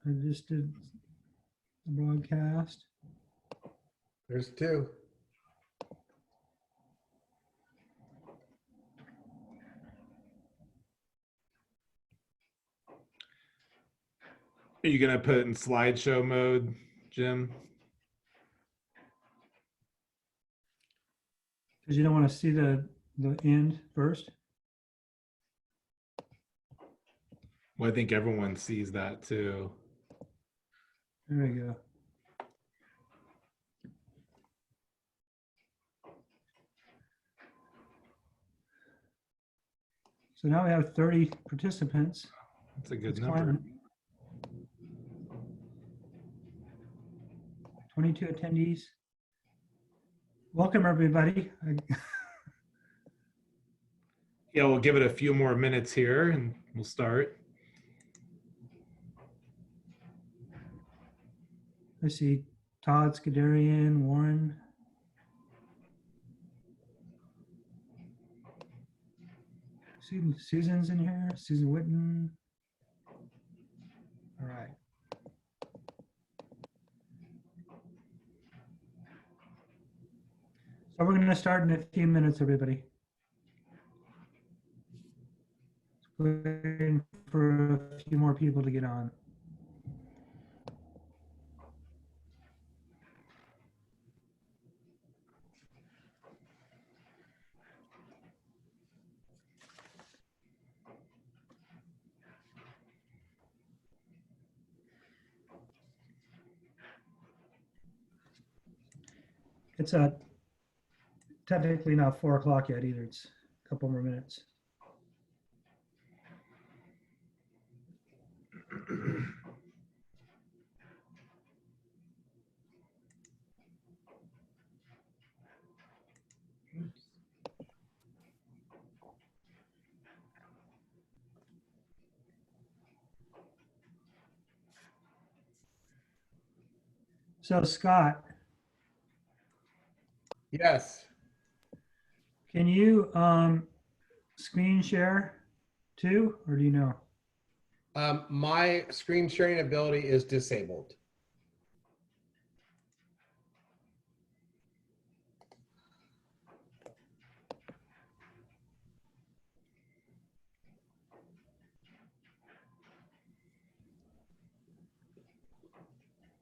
I just did the broadcast. There's two. Are you gonna put it in slideshow mode, Jim? Because you don't want to see the end first. Well, I think everyone sees that too. There we go. So now we have 30 participants. That's a good It's number. climbing. 22 attendees. Welcome, everybody. Yeah, we'll give it a few more minutes here and we'll start. I see Todd Skadarian, Warren. Susan's in here, Susan Witten. All right. So we're going to start in a few minutes, everybody. Waiting for a few more people to get on. It's technically not 4 o'clock yet either. It's a couple more minutes. So Scott, Yes. can you screen share too, or do you know? My screen sharing ability is disabled.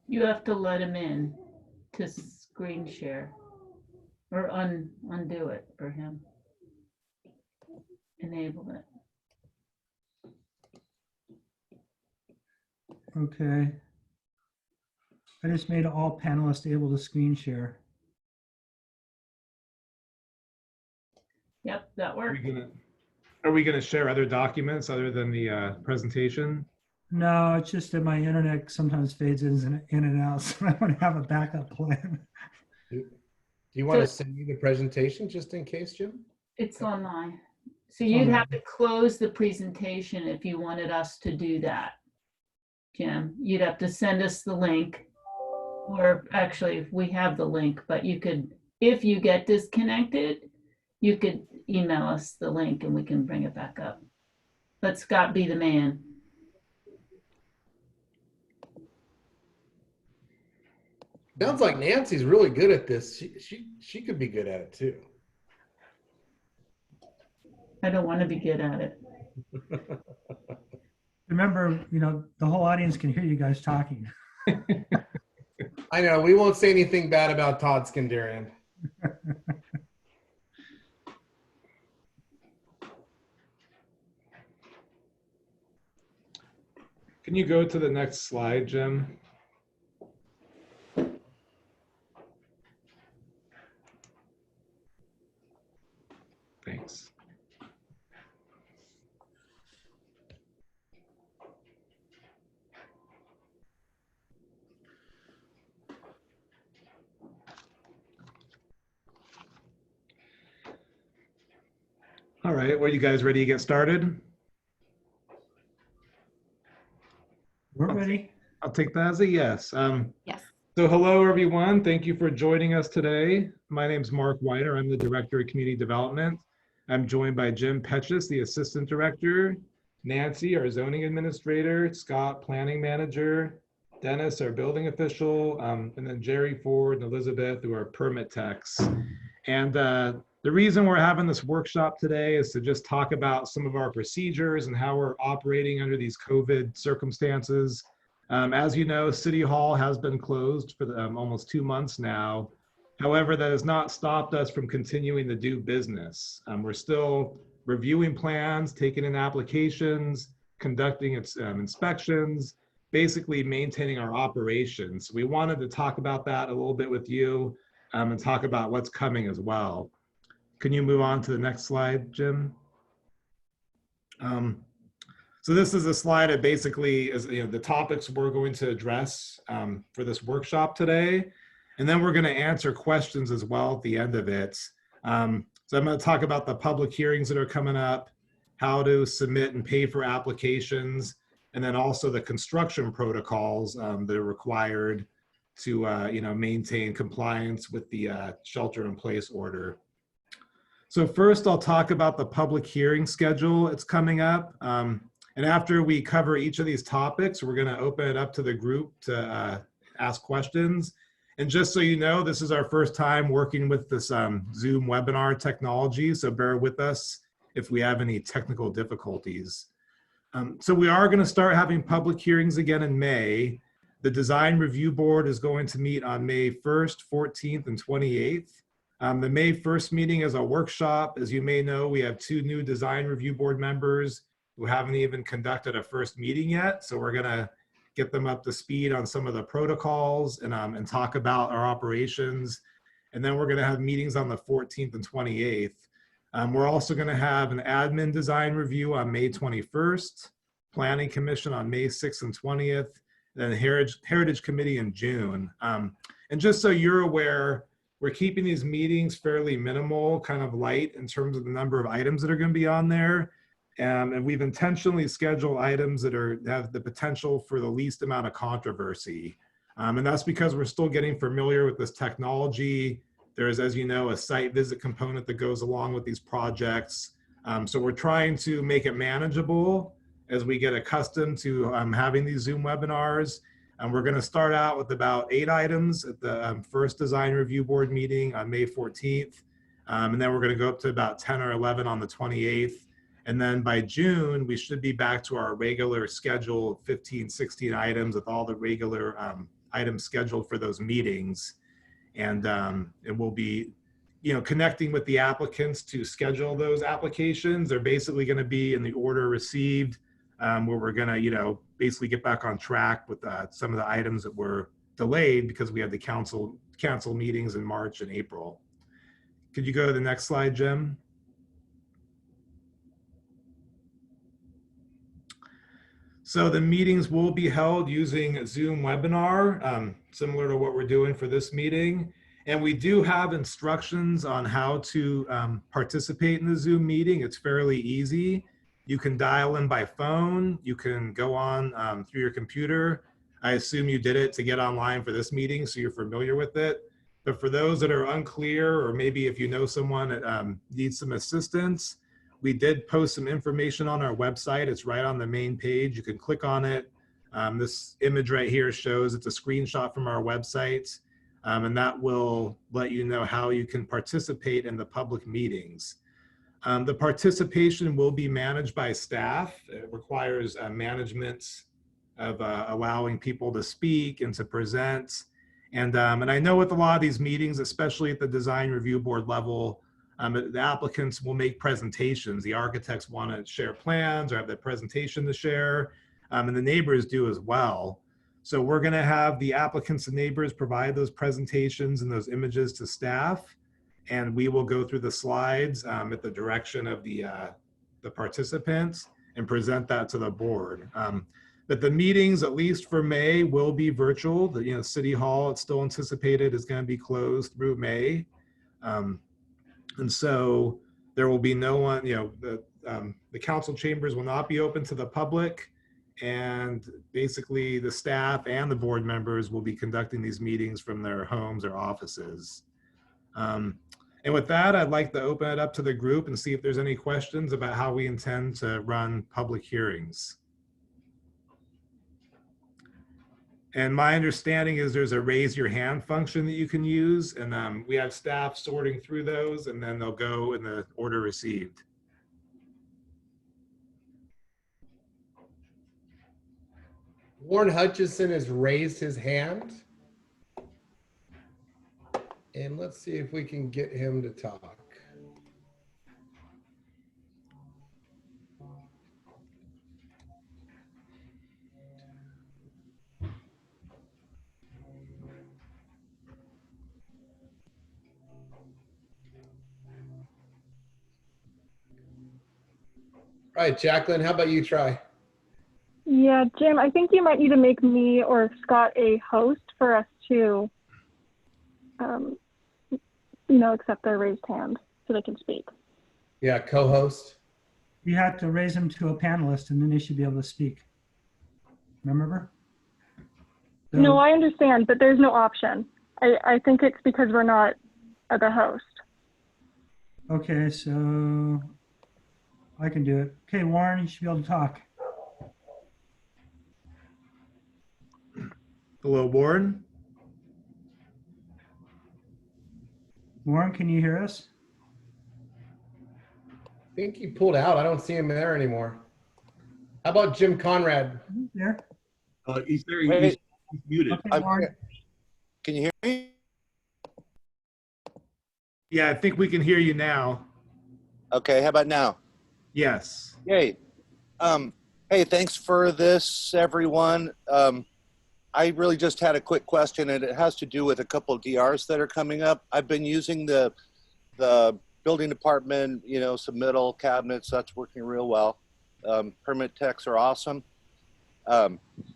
You have to let him in to screen share or undo it for him. Enable it. Okay. I just made all panelists able to screen share. Yep, that Are we worked. gonna share other documents other than the presentation? No, it's just that my internet sometimes fades in and out, so I want to have a backup plan. Do you want to So- send me the presentation just in case, Jim? It's online. So you'd have to close the presentation if you wanted us to do that, Jim. You'd have to send us the link. Or actually, we have the link, but you could, if you get disconnected, you could email us the link and we can bring it back up. Let Scott be the man. Sounds like Nancy's really good at this. She could be good at it too. I don't want to be good at it. Remember, the whole audience can hear you guys talking. I know, we won't say anything bad about Todd Skandarian. Can you go to the next slide, Jim? Thanks. All right, well, you guys ready to get started? We're ready. I'll take that as a yes. Yes. So hello, everyone. Thank you for joining us today. My name is Mark Whiter. I'm the Director of Community Development. I'm joined by Jim Petchis, the Assistant Director, Nancy, our zoning administrator, Scott, planning manager, Dennis, our building official, and then Jerry Ford and Elizabeth, who are permit techs. And the reason we're having this workshop today is to just talk about some of our procedures and how we're operating under these COVID circumstances. As you know, City Hall has been closed for almost 2 months now. However, that has not stopped us from continuing to do business. We're still reviewing plans, taking in applications, conducting inspections, basically maintaining our operations. We wanted to talk about that a little bit with you and talk about what's coming as well. Can you move on to the next slide, Jim? So this is a slide that basically is the topics we're going to address for this workshop today. And then we're going to answer questions as well at the end of it. So I'm going to talk about the public hearings that are coming up, how to submit and pay for applications, and then also the construction protocols that are required to maintain compliance with the shelter-in-place order. So first, I'll talk about the public hearing schedule. It's coming up. And after we cover each of these topics, we're going to open it up to the group to ask questions. And just so you know, this is our first time working with this Zoom webinar technology, so bear with us if we have any technical difficulties. So we are going to start having public hearings again in May. The Design Review Board is going to meet on May 1st, 14th, and 28th. The May 1st meeting is a workshop. As you may know, we have 2 new Design Review Board members who haven't even conducted a first meeting yet. So we're going to get them up to speed on some of the protocols and talk about our operations. And then we're going to have meetings on the 14th and 28th. We're also going to have an admin design review on May 21st, Planning Commission on May 6th and 20th, and then Heritage Committee in June. And just so you're aware, we're keeping these meetings fairly minimal, kind of light in terms of the number of items that are going to be on there. And we've intentionally scheduled items that have the potential for the least amount of controversy. And that's because we're still getting familiar with this technology. There's, as you know, a site visit component that goes along with these projects. So we're trying to make it manageable as we get accustomed to having these Zoom webinars. And we're going to start out with about 8 items at the first Design Review Board meeting on May 14th. And then we're going to go up to about 10 or 11 on the 28th. And then by June, we should be back to our regular schedule of 15, 16 items with all the regular items scheduled for those meetings. And we'll be, connecting with the applicants to schedule those applications. They're basically going to be in the order received, where we're going to, basically get back on track with some of the items that were delayed because we had the council meetings in March and April. Could you go to the next slide, Jim? So the meetings will be held using Zoom webinar, similar to what we're doing for this meeting. And we do have instructions on how to participate in the Zoom meeting. It's fairly easy. You can dial in by phone. You can go on through your computer. I assume you did it to get online for this meeting, so you're familiar with it. But for those that are unclear, or maybe if you know someone that needs some assistance, we did post some information on our website. It's right on the main page. You can click on it. This image right here shows it's a screenshot from our website, and that will let you know how you can participate in the public meetings. The participation will be managed by staff. It requires management of allowing people to speak and to present. And I know with a lot of these meetings, especially at the Design Review Board level, the applicants will make presentations. The architects want to share plans or have the presentation to share, and the neighbors do as well. So we're going to have the applicants and neighbors provide those presentations and those images to staff, and we will go through the slides at the direction of the participants and present that to the board. But the meetings, at least for May, will be virtual. The City Hall, it's still anticipated, is going to be closed through May. And so there will be no one, the council chambers will not be open to the public, and basically the staff and the board members will be conducting these meetings from their homes or offices. And And with that, I'd like to open it up to the group and see if there's any questions about how we intend to run public hearings. And my understanding is there's a raise your hand function that you can use, and we have staff sorting through those, and then they'll go in the order received. Warren Hutchison has raised his hand. And let's see if we can get him to talk. All right, Jacqueline, how about you try? Yeah, Jim, I think you might need to make me or Scott a host for us to, accept their raised hand so they can speak. Yeah, co-host. You have to raise them to a panelist and then they should be able to speak. Remember? So- No, I understand, but there's no option. I think it's because we're not the host. Okay, so I can do it. Okay, Warren, you should be able to talk. Hello, Warren. Warren, can you hear us? I think he pulled out. I don't see him there anymore. How about Jim Conrad? There? He's there. Wait. He's muted. Okay, Warren. Can you hear me? Yeah, I think we can hear you now. Okay, how about now? Yes. Yay. Hey, thanks for this, everyone. I really just had a quick question, and it has to do with a couple of DRs that are coming up. I've been using the building department, submittal cabinets. That's working real well. Permit techs are awesome.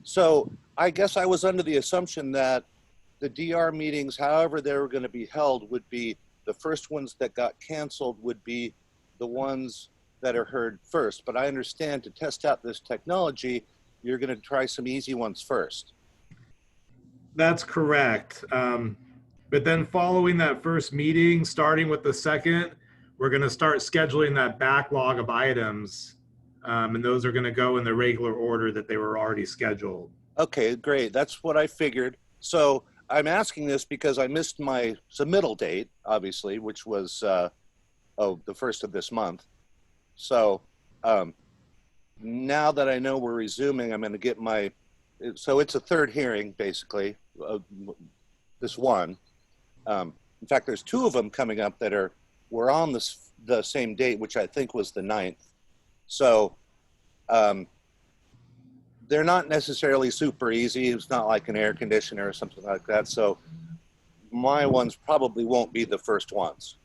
So I guess I was under the assumption that the DR meetings, however they were going to be held, would be the first ones that got canceled would be the ones that are heard first. But I understand to test out this technology, you're going to try some easy ones first. That's correct. But then following that first meeting, starting with the second, we're going to start scheduling that backlog of items. And those are going to go in the regular order that they were already scheduled. Okay, great. That's what I figured. So I'm asking this because I missed my submittal date, obviously, which was the first of this month. So now that I know we're resuming, I'm going to get so it's a third hearing, basically, this one. In fact, there's two of them coming up that were on the same date, which I think was the 9th. So they're not necessarily super easy. It's not like an air conditioner or something like that. So my ones probably won't be the first ones.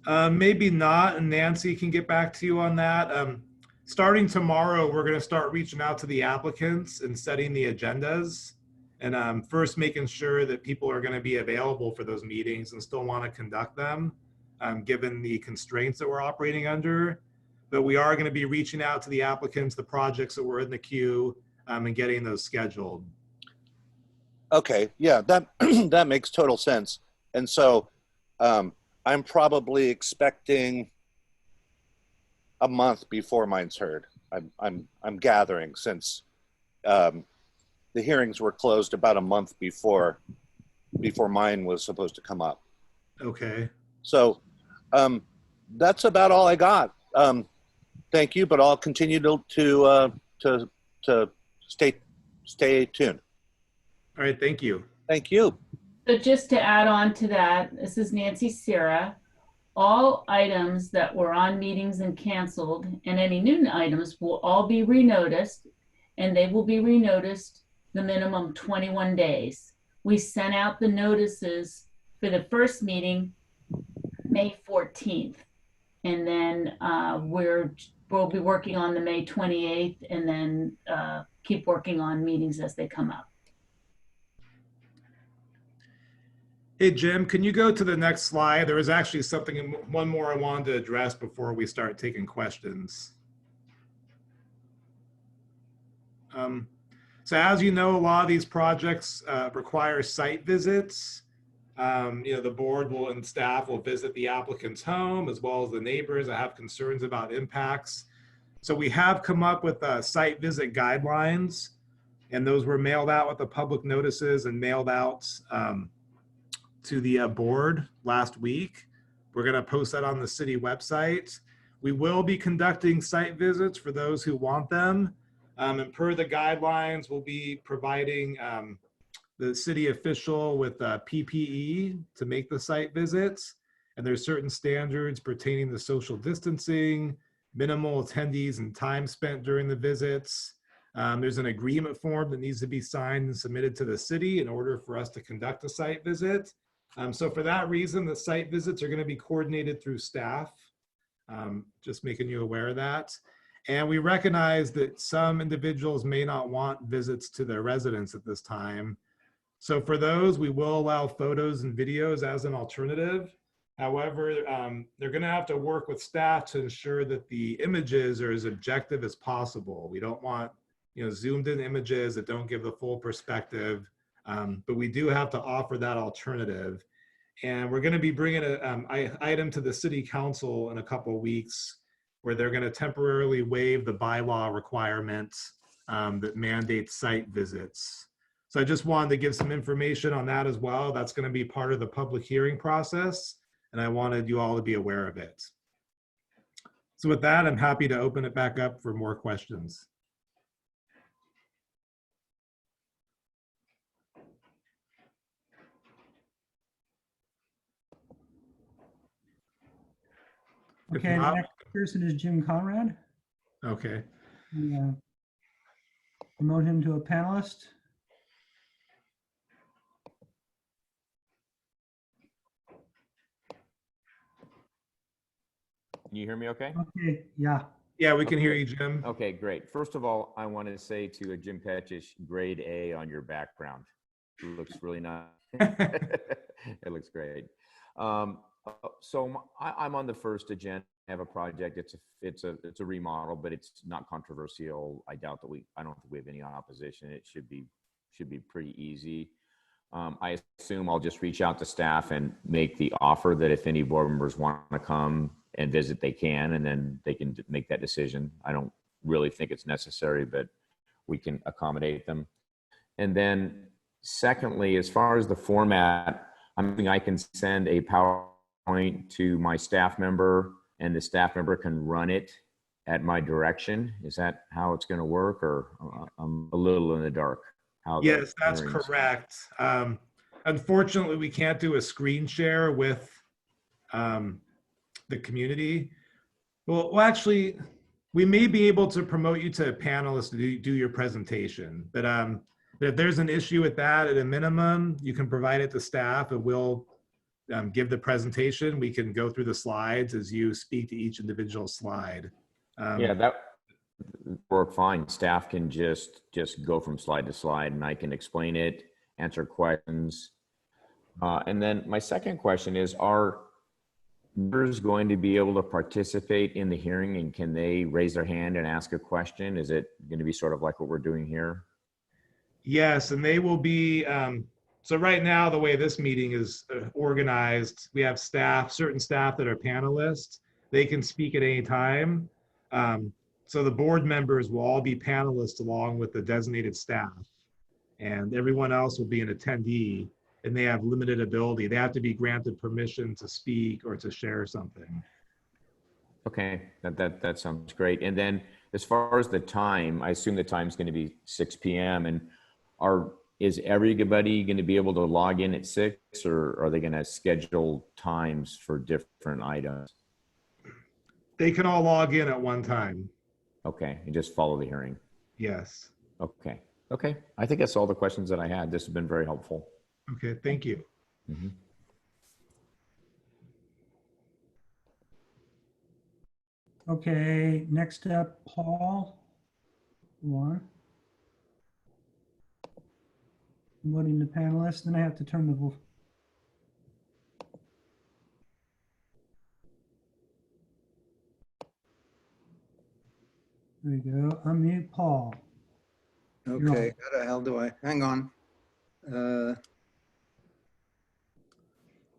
Maybe not, and Nancy can get back to you on that. Starting tomorrow, we're going to start reaching out to the applicants and setting the agendas. And first making sure that people are going to be available for those meetings and still want to conduct them, given the constraints that we're operating under. But we are going to be reaching out to the applicants, the projects that were in the queue, and getting those scheduled. Okay, yeah, that that makes total sense. And so I'm probably expecting a month before mine's heard. I'm gathering, since the hearings were closed about a month before mine was supposed to come up. Okay. So that's about all I got. Thank you, but I'll continue to stay tuned. All right. Thank you. Thank you. So just to add on to that, this is Nancy Sierra. All items that were on meetings and canceled, and any new items, will all be renoticed, and they will be renoticed the minimum 21 days. We sent out the notices for the first meeting May 14th, and then we'll be working on the May 28th, and then keep working on meetings as they come up. Hey, Jim, can you go to the next slide? There was actually one more I wanted to address before we start taking questions. So as you know, a lot of these projects require site visits. The board will and staff will visit the applicant's home as well as the neighbors that have concerns about impacts. So we have come up with site visit guidelines, and those were mailed out with the public notices and mailed out to the board last week. We're going to post that on the city website. We will be conducting site visits for those who want them. And per the guidelines, we'll be providing the city official with PPE to make the site visits. And there's certain standards pertaining to social distancing, minimal attendees and time spent during the visits. There's an agreement form that needs to be signed and submitted to the city in order for us to conduct a site visit. So for that reason, the site visits are going to be coordinated through staff, just making you aware of that. And we recognize that some individuals may not want visits to their residence at this time. So for those, we will allow photos and videos as an alternative. However, they're going to have to work with staff to ensure that the images are as objective as possible. We don't want, zoomed in images that don't give the full perspective, but we do have to offer that alternative. And we're going to be bringing an item to the city council in a couple of weeks where they're going to temporarily waive the bylaw requirements that mandate site visits. So I just wanted to give some information on that as well. That's going to be part of the public hearing process, and I wanted you all to be aware of it. So with that, I'm happy to open it back up for more questions. If Okay, the not- next person is Jim Conrad. Okay. Promote him to a panelist. Can you hear me okay? Okay, yeah. Yeah, we can hear you, Jim. Okay, great. First of all, I want to say to Jim Petchish, grade A on your background. It looks really nice. It looks great. So I'm on the first agenda. I have a project. It's a remodel, but it's not controversial. I don't think we have any opposition. It should be pretty easy. I assume I'll just reach out to staff and make the offer that if any board members want to come and visit, they can, and then they can make that decision. I don't really think it's necessary, but we can accommodate them. And then secondly, as far as the format, I can send a PowerPoint to my staff member and the staff member can run it at my direction. Is that how it's going to work, or I'm a little in the dark? Yes, that's correct. Unfortunately, we can't do a screen share with the community. Well, actually, we may be able to promote you to a panelist to do your presentation. But if there's an issue with that, at a minimum, you can provide it to staff and we'll give the presentation. We can go through the slides as you speak to each individual slide. Yeah, that work fine. Staff can just go from slide to slide and I can explain it, answer questions. And then my second question is, are members going to be able to participate in the hearing, and can they raise their hand and ask a question? Is it going to be sort of like what we're doing here? Yes, and they will be, so right now, the way this meeting is organized, we have certain staff that are panelists. They can speak at any time. So the board members will all be panelists along with the designated staff, and everyone else will be an attendee, and they have limited ability. They have to be granted permission to speak or to share something. Okay, that sounds great. And then as far as the time, I assume the time's going to be 6 p.m. and is everybody going to be able to log in at 6, or are they going to schedule times for different items? They can all log in at one time. Okay, and just follow the hearing. Yes. Okay. I think that's all the questions that I had. This has been very helpful. Okay, thank you. Mm-hmm. Okay, next up, Paul. One. Promoting the panelists, then I have to turn the There we go. Unmute Paul. Okay, how the hell do I, hang on.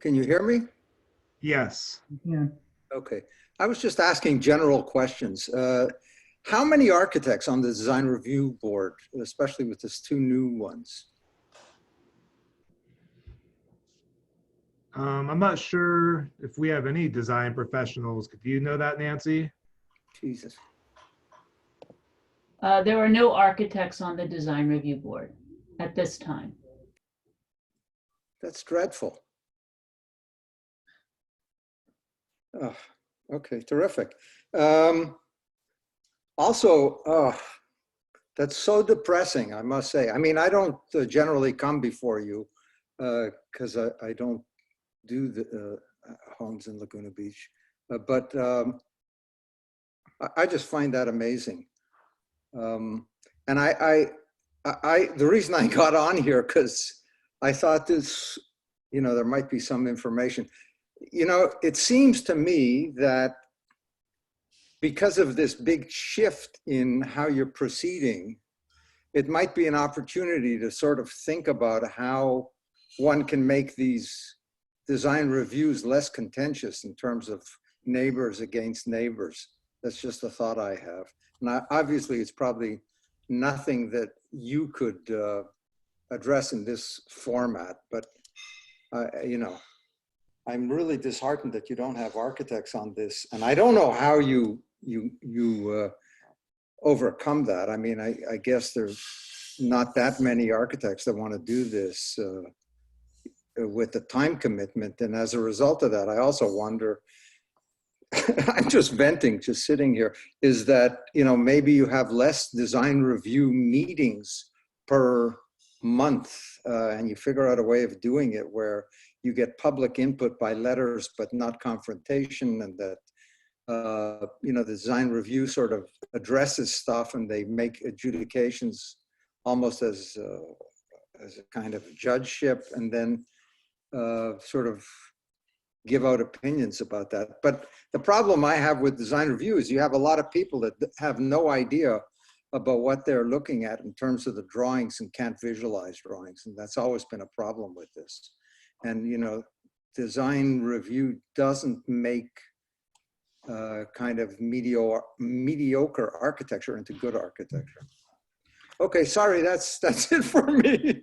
Can you hear me? Yes. Yeah. Okay. I was just asking general questions. How many architects on the design review board, especially with these two new ones? I'm not sure if we have any design professionals. Do you know that, Nancy? Jesus. There are no architects on the design review board at this time. That's dreadful. Oh, okay, terrific. Also, that's so depressing, I must say. I mean, I don't generally come before you because I don't do the homes in Laguna Beach, but I just find that amazing. And the reason I got on here because I thought this, there might be some information. It seems to me that because of this big shift in how you're proceeding, it might be an opportunity to sort of think about how one can make these design reviews less contentious in terms of neighbors against neighbors. That's just a thought I have. And obviously, it's probably nothing that you could address in this format, but I'm really disheartened that you don't have architects on this, and I don't know how you overcome that. I mean, I guess there's not that many architects that want to do this with the time commitment, and as a result of that, I also wonder. I'm just venting, just sitting here. Is that maybe you have less design review meetings per month, and you figure out a way of doing it where you get public input by letters, but not confrontation, and that the design review sort of addresses stuff, and they make adjudications almost as a kind of judgeship, and then sort of give out opinions about that. But the problem I have with design review is you have a lot of people that have no idea about what they're looking at in terms of the drawings and can't visualize drawings. And that's always been a problem with this. And, design review doesn't make kind of mediocre architecture into good architecture. Okay, sorry, that's it for me.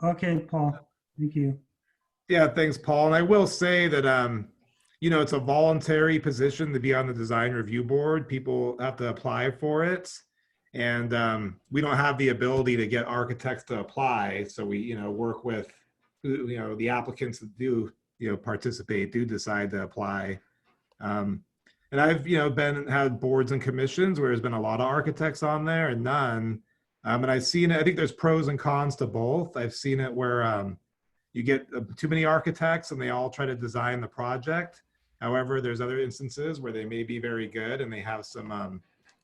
Okay, Paul, thank you. Yeah, thanks, Paul. And I will say that, it's a voluntary position to be on the design review board. People have to apply for it. And we don't have the ability to get architects to apply. So we, work with, the applicants that do, participate, do decide to apply. And I've, had boards and commissions where there's been a lot of architects on there and none. And I've seen it, I think there's pros and cons to both. I've seen it where you get too many architects and they all try to design the project. However, there's other instances where they may be very good and they have some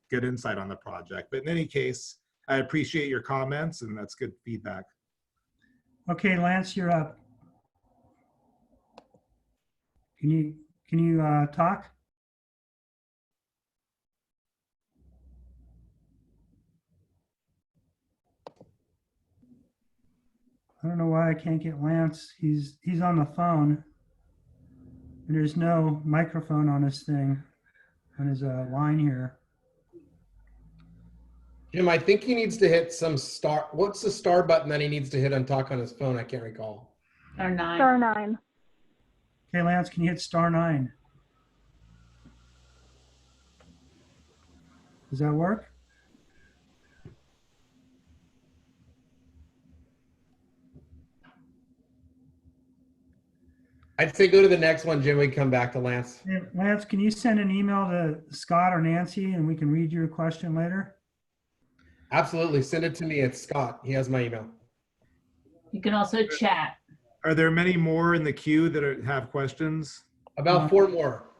good insight on the project. But in any case, I appreciate your comments and that's good feedback. Okay, Lance, you're up. Can you talk? I don't know why I can't get Lance. He's on the phone, and there's no microphone on his thing, on his line here. Jim, I think he needs to hit some star. What's the star button that he needs to hit and talk on his phone? I can't recall. Or 9. Star 9. Okay, Lance, can you hit star 9? Does that work? I'd say go to the next one, Jim. We can come back to Lance. Hey, Lance, can you send an email to Scott or Nancy and we can read your question later? Absolutely. Send it to me. It's Scott. He has my email. You can also chat. Are there many more in the queue that have questions? About 4 more.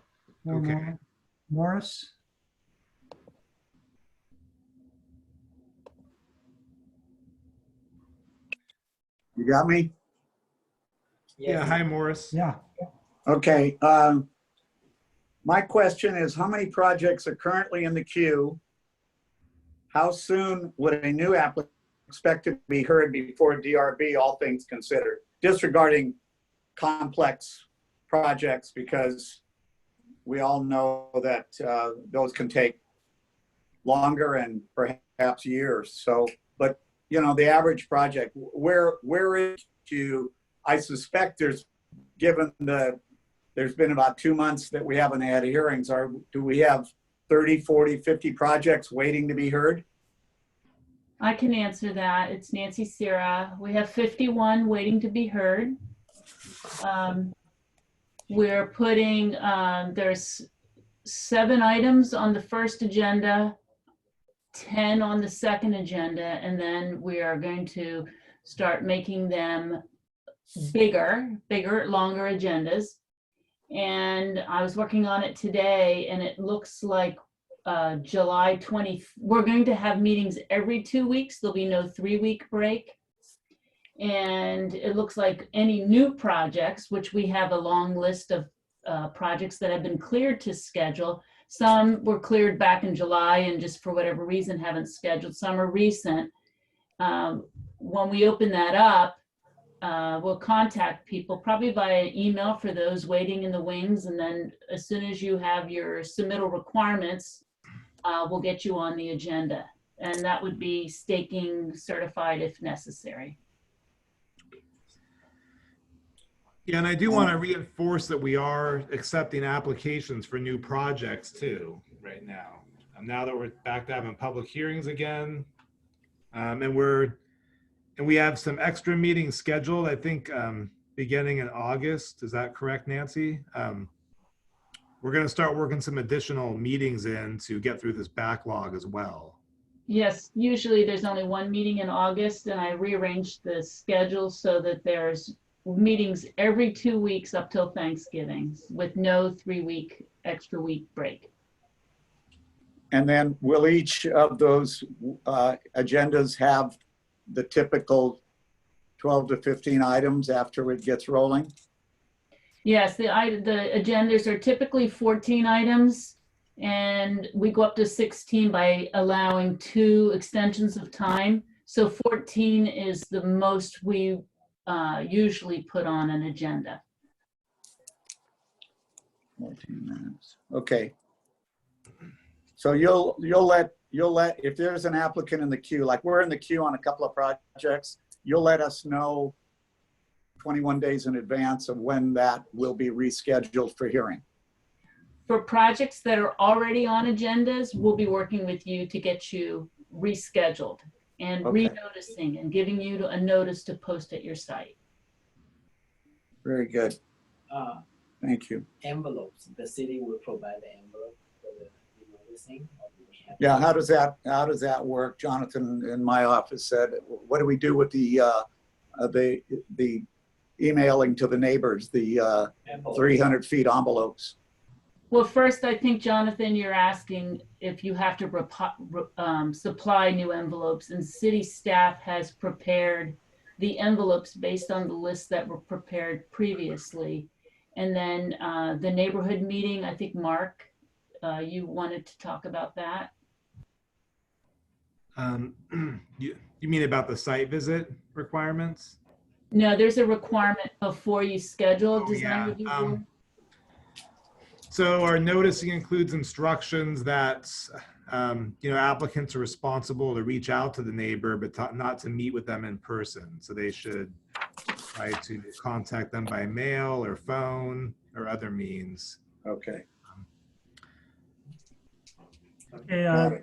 Okay. More. Morris? You got me? Yeah, hi, Morris. Yeah. Okay. My question is, how many projects are currently in the queue? How soon would a new applicant expect to be heard before DRB, all things considered? Disregarding complex projects, because we all know that those can take longer and perhaps years. So, but you know, the average project, where is you? I suspect there's been about 2 months that we haven't had hearings. Do we have 30, 40, 50 projects waiting to be heard? I can answer that. It's Nancy Sierra. We have 51 waiting to be heard. We're putting, there's 7 items on the first agenda, 10 on the second agenda, and then we are going to start making them bigger, longer agendas. And I was working on it today, and it looks like July 20, we're going to have meetings every 2 weeks. There'll be no 3-week break. And it looks like any new projects, which we have a long list of projects that have been cleared to schedule. Some were cleared back in July and just for whatever reason haven't scheduled. Some are recent. When we open that up, we'll contact people probably via email for those waiting in the wings. And then as soon as you have your submittal requirements, we'll get you on the agenda. And that would be staking certified if necessary. Yeah, and I do want to reinforce that we are accepting applications for new projects too right now. Now that we're back to having public hearings again, and we have some extra meetings scheduled, I think, beginning in August. Is that correct, Nancy? We're going to start working some additional meetings in to get through this backlog as well. Yes, usually there's only 1 meeting in August, and I rearranged the schedule so that there's meetings every 2 weeks up till Thanksgiving with no 3-week extra week break. And then will each of those agendas have the typical 12 to 15 items after it gets rolling? Yes, the agendas are typically 14 items, and we go up to 16 by allowing 2 extensions of time. So 14 is the most we usually put on an agenda. 14 minutes. Okay. So you'll let if there's an applicant in the queue, like we're in the queue on a couple of projects, you'll let us know 21 days in advance of when that will be rescheduled for hearing. For projects that are already on agendas, we'll be working with you to get you rescheduled and renoticing and giving you a notice to post at your site. Very good. Thank you. Envelopes, the city will provide the envelope for the noticing. Yeah, how does that work? Jonathan in my office said, what do we do with the emailing to the neighbors, the 300 feet envelopes? Well, first, I think, Jonathan, you're asking if you have to supply new envelopes, and city staff has prepared the envelopes based on the lists that were prepared previously. And then the neighborhood meeting, I think, Mark, you wanted to talk about that. You mean about the site visit requirements? No, there's a requirement before you schedule a design review board. So our noticing includes instructions that applicants are responsible to reach out to the neighbor, but not to meet with them in person. So they should try to contact them by mail or phone or other means. Okay. Okay.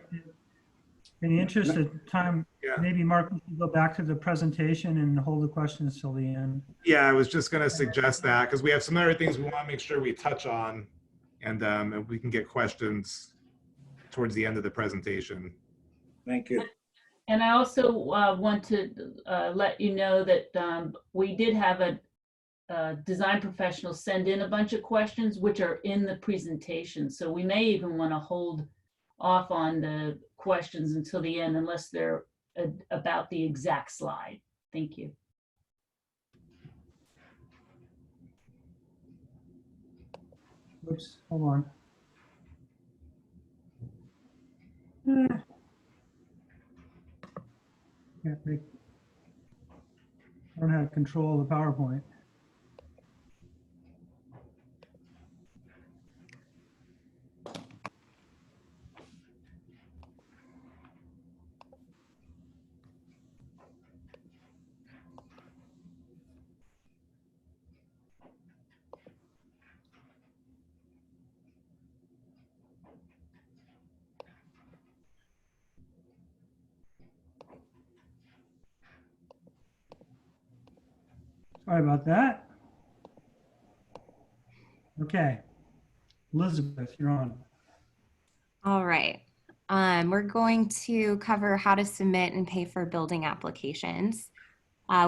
In the interest of time, maybe Mark, we can go back to the presentation and hold the questions till the end. Yeah, I was just going to suggest that because we have some other things we want to make sure we touch on, and we can get questions towards the end of the presentation. Thank you. And I also want to let you know that we did have a design professional send in a bunch of questions which are in the presentation. So we may even want to hold off on the questions until the end unless they're about the exact slide. Thank you. Oops, hold on. I don't have control of the PowerPoint. Sorry about that. Okay. Elizabeth, you're on. All right. We're going to cover how to submit and pay for building applications.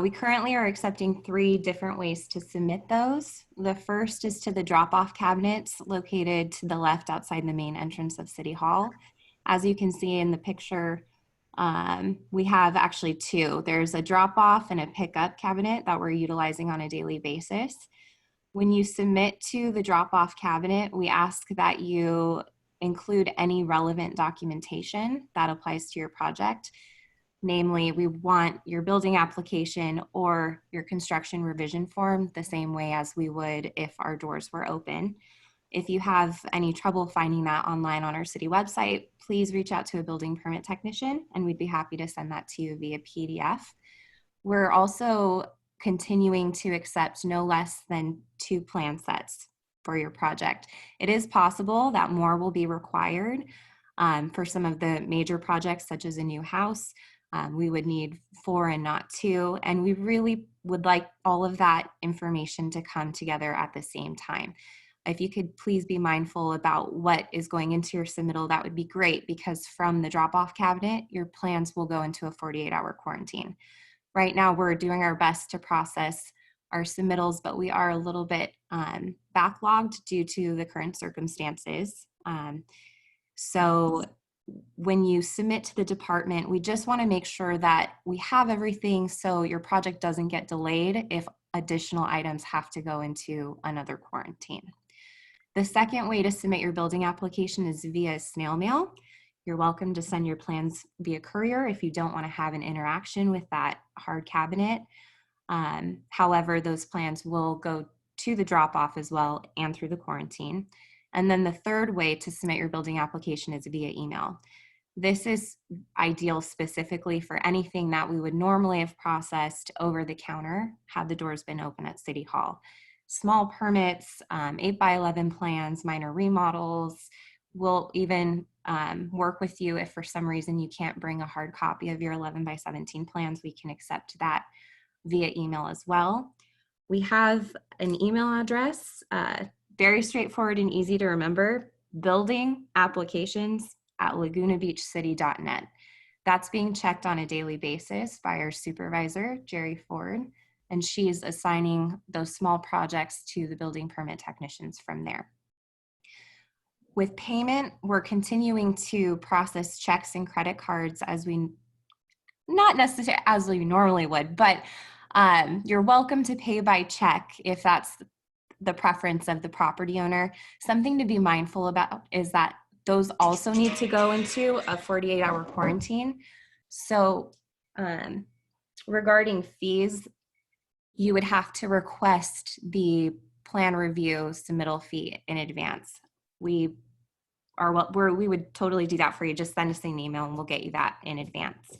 We currently are accepting 3 different ways to submit those. The first is to the drop-off cabinets located to the left outside the main entrance of City Hall. As you can see in the picture, we have actually 2. There's a drop-off and a pickup cabinet that we're utilizing on a daily basis. When you submit to the drop-off cabinet, we ask that you include any relevant documentation that applies to your project. Namely, we want your building application or your construction revision form the same way as we would if our doors were open. If you have any trouble finding that online on our city website, please reach out to a building permit technician and we'd be happy to send that to you via PDF. We're also continuing to accept no less than 2 plan sets for your project. It is possible that more will be required for some of the major projects such as a new house. We would need 4 and not 2, and we really would like all of that information to come together at the same time. If you could please be mindful about what is going into your submittal, that would be great, because from the drop-off cabinet, your plans will go into a 48-hour quarantine. Right now, we're doing our best to process our submittals, but we are a little bit backlogged due to the current circumstances. So when you submit to the department, we just want to make sure that we have everything so your project doesn't get delayed if additional items have to go into another quarantine. The second way to submit your building application is via snail mail. You're welcome to send your plans via courier if you don't want to have an interaction with that hard cabinet. However, those plans will go to the drop-off as well and through the quarantine. And then the third way to submit your building application is via email. This is ideal specifically for anything that we would normally have processed over the counter had the doors been open at City Hall. Small permits, 8x11 plans, minor remodels. We'll even work with you if for some reason you can't bring a hard copy of your 11x17 plans. We can accept that via email as well. We have an email address, very straightforward and easy to remember, buildingapplications@lagunabeachcity.net. That's being checked on a daily basis by our supervisor, Jerry Ford, and she's assigning those small projects to the building permit technicians from there. With payment, we're continuing to process checks and credit cards as we, not necessarily as we normally would, but you're welcome to pay by check if that's the preference of the property owner. Something to be mindful about is that those also need to go into a 48-hour quarantine. So regarding fees, you would have to request the plan review submittal fee in advance. We would totally do that for you. Just send us an email and we'll get you that in advance.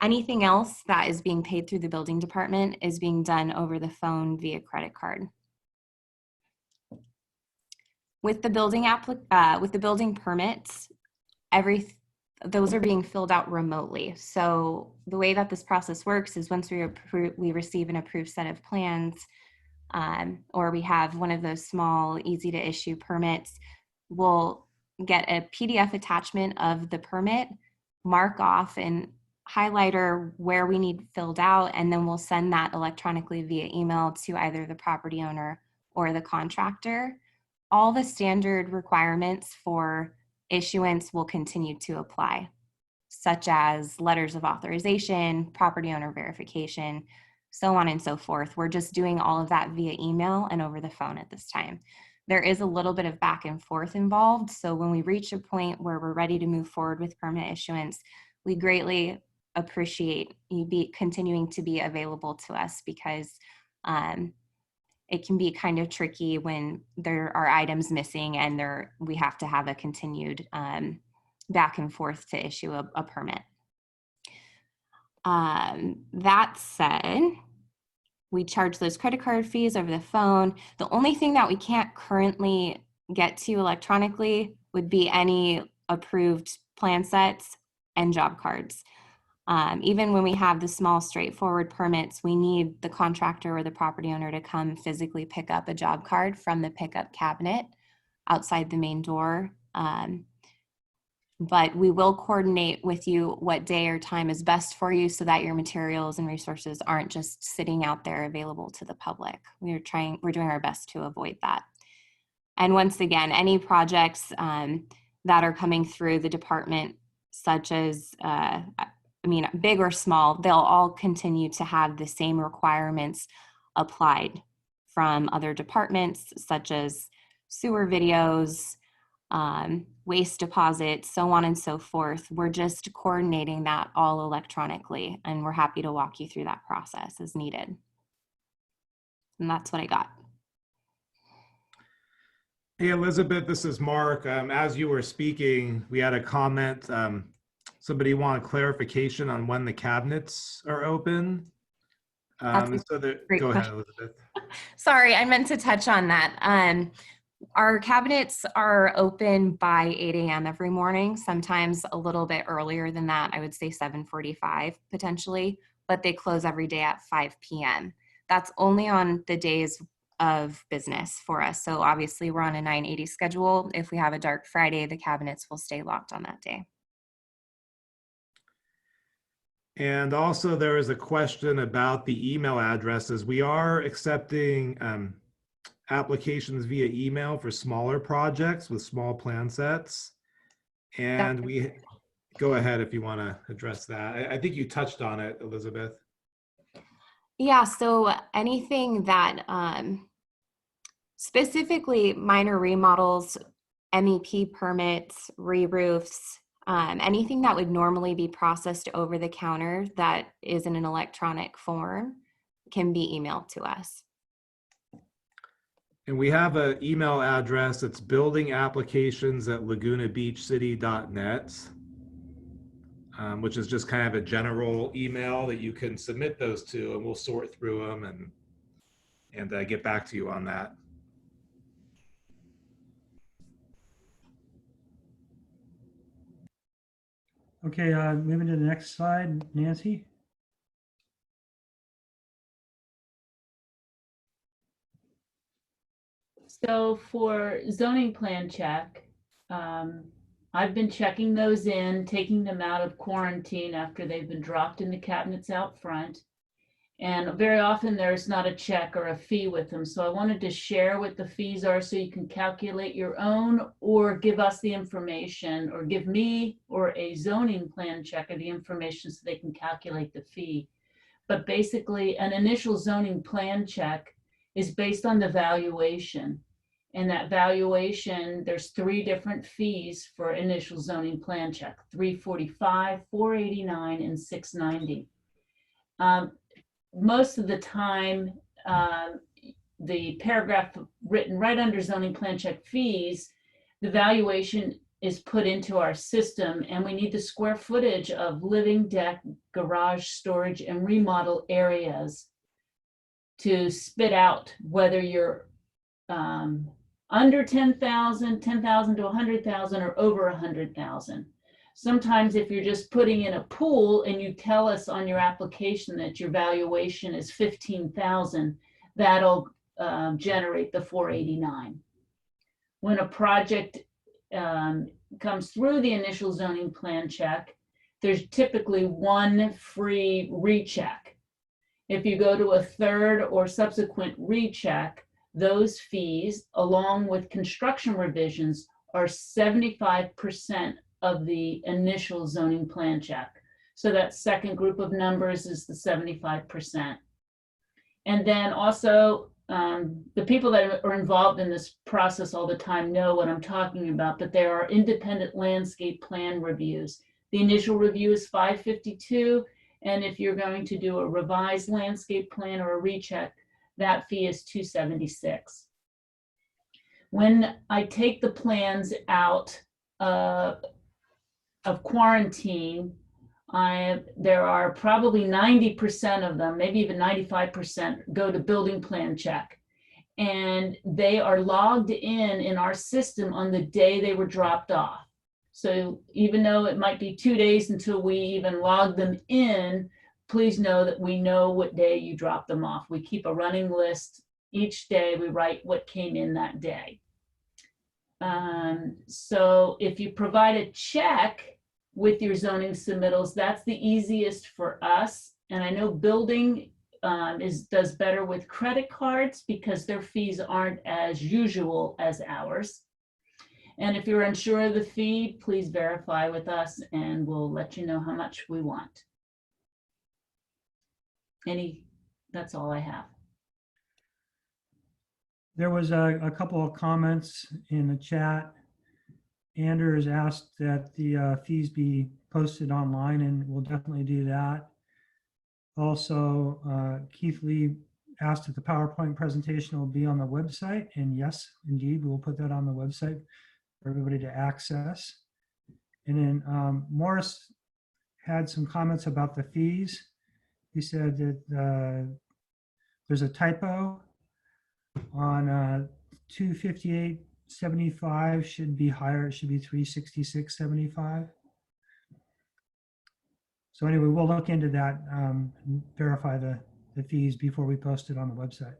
Anything else that is being paid through the building department is being done over the phone via credit card. With the building permits, those are being filled out remotely. So the way that this process works is once we receive an approved set of plans, or we have one of those small, easy to issue permits, we'll get a PDF attachment of the permit, mark off and highlighter where we need filled out, and then we'll send that electronically via email to either the property owner or the contractor. All the standard requirements for issuance will continue to apply, such as letters of authorization, property owner verification, so on and so forth. We're just doing all of that via email and over the phone at this time. There is a little bit of back and forth involved, so when we reach a point where we're ready to move forward with permit issuance, we greatly appreciate you continuing to be available to us, because it can be kind of tricky when there are items missing and we have to have a continued back and forth to issue a permit. That said, we charge those credit card fees over the phone. The only thing that we can't currently get to electronically would be any approved plan sets and job cards. Even when we have the small straightforward permits, we need the contractor or the property owner to come physically pick up a job card from the pickup cabinet outside the main door. But we will coordinate with you what day or time is best for you so that your materials and resources aren't just sitting out there available to the public. We're doing our best to avoid that. And once again, any projects that are coming through the department, such as, big or small, they'll all continue to have the same requirements applied from other departments, such as sewer videos, waste deposits, so on and so forth. We're just coordinating that all electronically, and we're happy to walk you through that process as needed. And that's what I got. Hey, Elizabeth, this is Mark. As you were speaking, we had a comment. Somebody wanted clarification on when the cabinets are open. Go ahead, Elizabeth. Sorry, I meant to touch on that. Our cabinets are open by 8 a.m. every morning, sometimes a little bit earlier than that. I would say 7:45 potentially, but they close every day at 5 p.m. That's only on the days of business for us. So obviously we're on a 980 schedule. If we have a dark Friday, the cabinets will stay locked on that day. And also there is a question about the email addresses. We are accepting applications via email for smaller projects with small plan sets. And we go ahead if you want to address that. I think you touched on it, Elizabeth. Yeah, so anything that specifically minor remodels, MEP permits, re-roofs, anything that would normally be processed over the counter that is in an electronic form can be emailed to us. And we have an email address. It's buildingapplications@lagunabeachcity.net, which is just kind of a general email that you can submit those to, and we'll sort through them and get back to you on that. Okay, moving to the next slide, Nancy. So for zoning plan check, I've been checking those in, taking them out of quarantine after they've been dropped in the cabinets out front. And very often there's not a check or a fee with them. So I wanted to share what the fees are so you can calculate your own or give us the information or give me or a zoning plan checker the information so they can calculate the fee. But basically an initial zoning plan check is based on the valuation. And that valuation, there's 3 different fees for initial zoning plan check, $345, $489, and $690. Most of the time, the paragraph written right under zoning plan check fees, the valuation is put into our system, and we need the square footage of living, deck, garage, storage, and remodel areas to spit out whether you're under 10,000, 10,000 to 100,000, or over 100,000. Sometimes if you're just putting in a pool and you tell us on your application that your valuation is 15,000, that'll generate the 489. When a project comes through the initial zoning plan check, there's typically 1 free recheck. If you go to a 3rd or subsequent recheck, those fees, along with construction revisions, are 75% of the initial zoning plan check. So that second group of numbers is the 75%. And then also, the people that are involved in this process all the time know what I'm talking about, but there are independent landscape plan reviews. The initial review is $552, and if you're going to do a revised landscape plan or a recheck, that fee is $276. When I take the plans out of quarantine, there are probably 90% of them, maybe even 95% go to building plan check. And they are logged in our system on the day they were dropped off. So even though it might be 2 days until we even log them in, please know that we know what day you drop them off. We keep a running list. Each day we write what came in that day. So if you provide a check with your zoning submittals, that's the easiest for us. And I know building does better with credit cards because their fees aren't as usual as ours. And if you're unsure of the fee, please verify with us and we'll let you know how much we want. That's all I have. There was a couple of comments in the chat. Anders asked that the fees be posted online, and we'll definitely do that. Also, Keith Lee asked if the PowerPoint presentation will be on the website, and yes, indeed, we will put that on the website for everybody to access. And then Morris had some comments about the fees. He said that there's a typo on 258.75 should be higher. It should be 366.75. So anyway, we'll look into that and verify the fees before we post it on the website.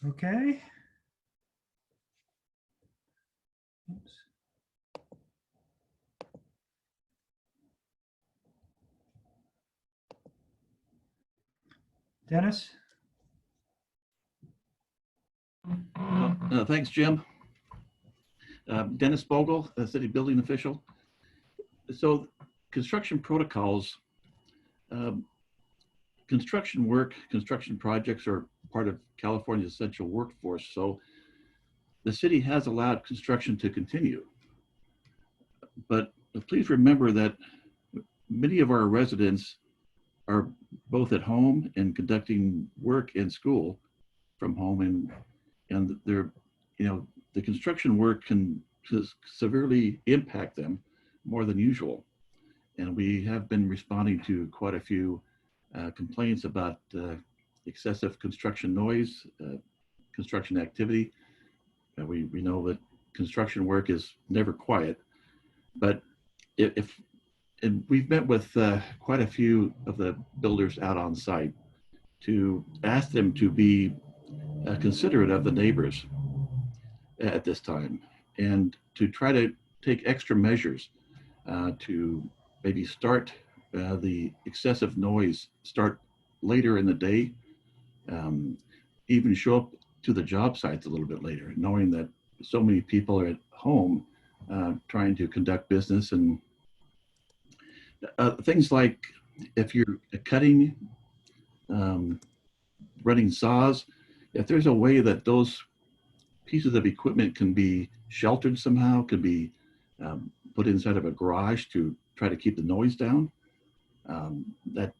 Okay. Oops. Dennis? Thanks, Jim. Dennis Bogle, city building official. So construction protocols, construction projects are part of California's essential workforce. So the city has allowed construction to continue. But please remember that many of our residents are both at home and conducting work and school from home, and they're, the construction work can severely impact them more than usual. And we have been responding to quite a few complaints about excessive construction noise, construction activity. We know that construction work is never quiet, but and we've met with quite a few of the builders out on site to ask them to be considerate of the neighbors at this time, and to try to take extra measures to maybe start the excessive noise, start later in the day, even show up to the job sites a little bit later, knowing that so many people are at home trying to conduct business. And things like if you're cutting, running saws, if there's a way that those pieces of equipment can be sheltered somehow, could be put inside of a garage to try to keep the noise down, that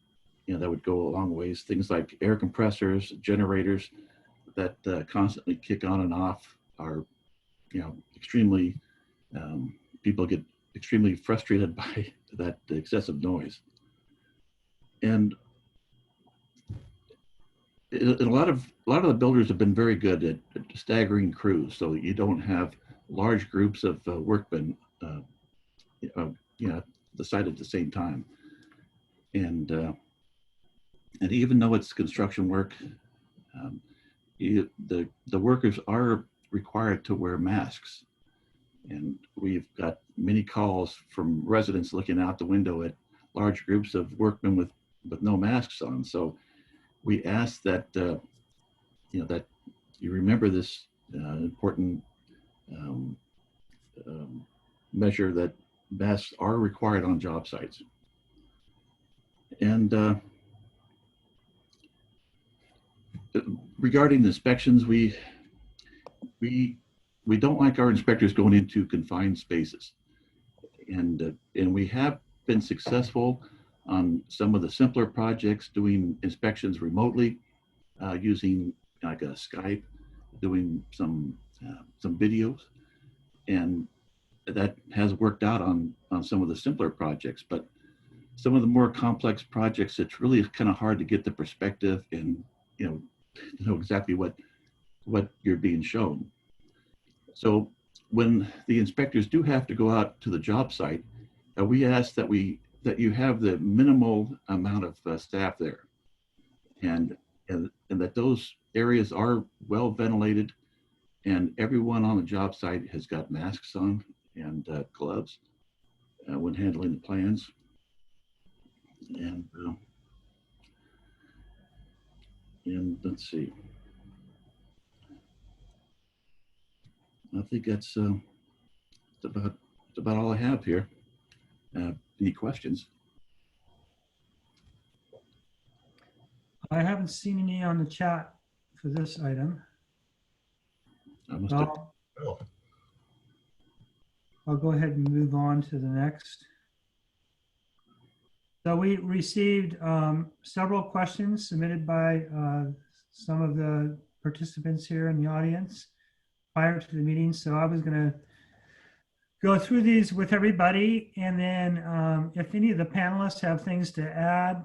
would go a long ways. Things like air compressors, generators that constantly kick on and off are, extremely, people get extremely frustrated by that excessive noise. And a lot of the builders have been very good at staggering crews, so that you don't have large groups of workmen, the site at the same time. And even though it's construction work, the workers are required to wear masks. And we've got many calls from residents looking out the window at large groups of workmen with no masks on. So we ask that that you remember this important measure, that masks are required on job sites. And regarding inspections, we don't like our inspectors going into confined spaces, and we have been successful on some of the simpler projects doing inspections remotely, using like a Skype, doing some videos, and that has worked out on some of the simpler projects. But some of the more complex projects, it's really kind of hard to get the perspective and know exactly what you're being shown. So when the inspectors do have to go out to the job site, we ask that you have the minimal amount of staff there, and that those areas are well ventilated, and everyone on the job site has got masks on and gloves when handling the plans. And let's see. I think that's about all I have here. Any questions? I haven't seen any on the chat for this item. I must have. I'll go ahead and move on to the next. So we received several questions submitted by some of the participants here in the audience prior to the meeting. So I was going to go through these with everybody, and then if any of the panelists have things to add,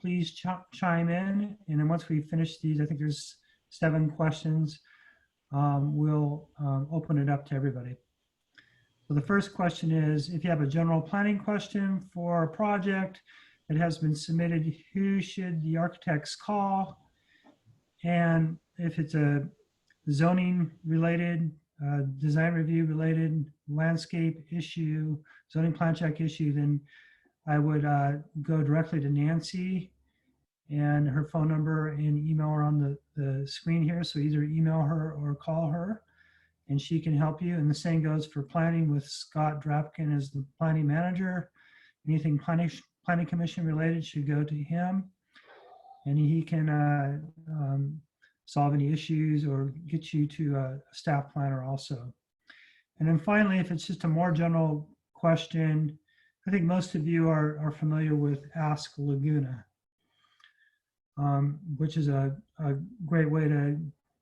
please chime in. And then once we finish these, I think there's 7 questions, we'll open it up to everybody. So the first question is, if you have a general planning question for a project that has been submitted, who should the architects call? And if it's a zoning related, design review related, landscape issue, zoning plan check issue, then I would go directly to Nancy and her phone number and email her on the screen here. So either email her or call her, and she can help you. And the same goes for planning with Scott Drapkin as the planning manager. Anything planning commission related should go to him, and he can solve any issues or get you to a staff planner also. And then finally, if it's just a more general question, I think most of you are familiar with Ask Laguna, which is a great way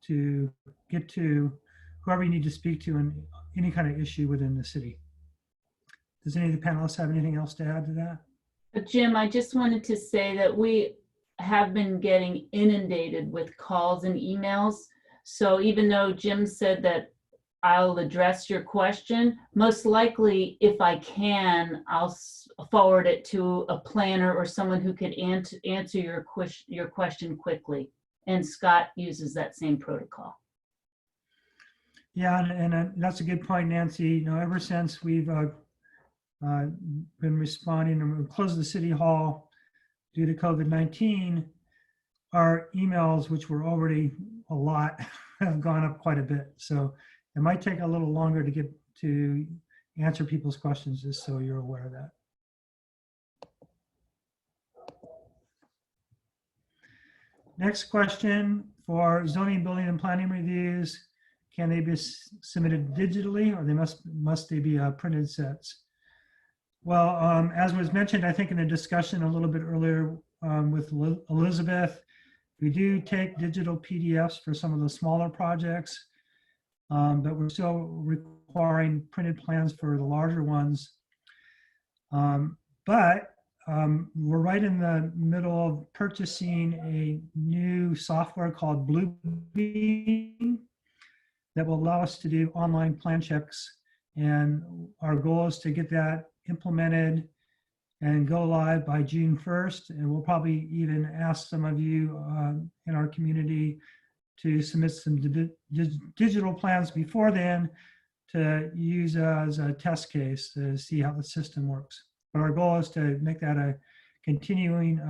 to get to whoever you need to speak to in any kind of issue within the city. Does any of the panelists have anything else to add to that? Jim, I just wanted to say that we have been getting inundated with calls and emails. So even though Jim said that I'll address your question, most likely, if I can, I'll forward it to a planner or someone who could answer your question quickly. And Scott uses that same protocol. Yeah, and that's a good point, Nancy. Ever since we've been responding and we closed the city hall due to COVID-19, our emails, which were already a lot, have gone up quite a bit. So it might take a little longer to get to answer people's questions, just so you're aware of that. Next question: for zoning, building, and planning reviews, can they be submitted digitally, or must they be printed sets? Well, as was mentioned, I think in a discussion a little bit earlier with Elizabeth, we do take digital PDFs for some of the smaller projects, but we're still requiring printed plans for the larger ones. But we're right in the middle of purchasing a new software called Bluebeam that will allow us to do online plan checks. And our goal is to get that implemented and go live by June 1st. And we'll probably even ask some of you in our community to submit some digital plans before then to use as a test case to see how the system works. But our goal is to make that a continuing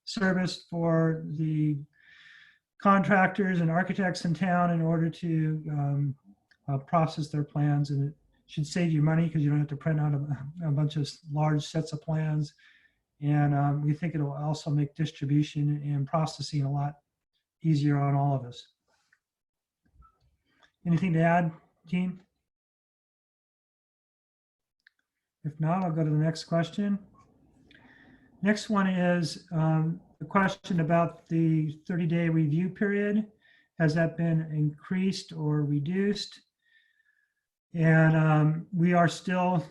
service for the contractors and architects in town in order to process their plans. And it should save you money because you don't have to print out a bunch of large sets of plans. And we think it'll also make distribution and processing a lot easier on all of us. Anything to add, team? If not, I'll go to the next question. Next one is the question about the 30-day review period. Has that been increased or reduced? And we are still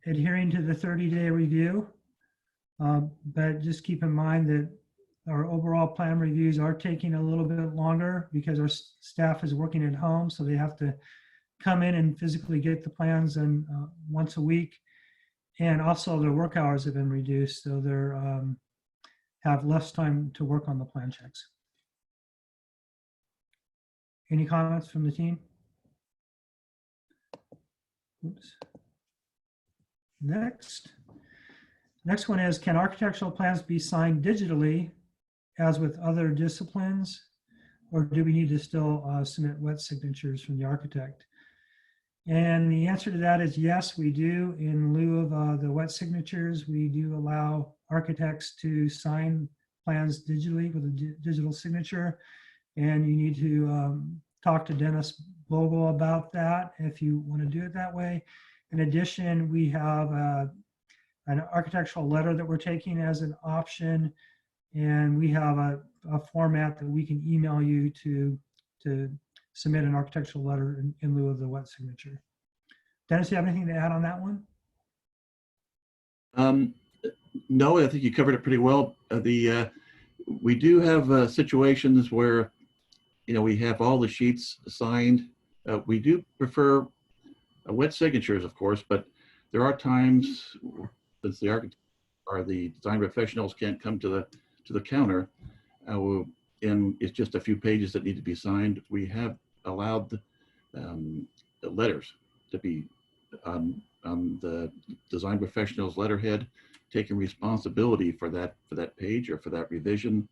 adhering to the 30-day review, but just keep in mind that our overall plan reviews are taking a little bit longer because our staff is working at home, so they have to come in and physically get the plans and once a week. And also their work hours have been reduced, so they're have less time to work on the plan checks. Any comments from the team? Oops. Next one is, can architectural plans be signed digitally as with other disciplines? Or do we need to still submit wet signatures from the architect? And the answer to that is yes, we do. In lieu of the wet signatures, we do allow architects to sign plans digitally with a digital signature. And you need to talk to Dennis Bogle about that if you want to do it that way. In addition, we have an architectural letter that we're taking as an option. And we have a format that we can email you to submit an architectural letter in lieu of the wet signature. Dennis, you have anything to add on that one? No, I think you covered it pretty well. We do have situations where, we have all the sheets signed. We do prefer wet signatures, of course, but there are times, since the architect or the design professionals can't come to the counter, and it's just a few pages that need to be signed, we have allowed the letters to be on the design professional's letterhead, taking responsibility for that page or for that revision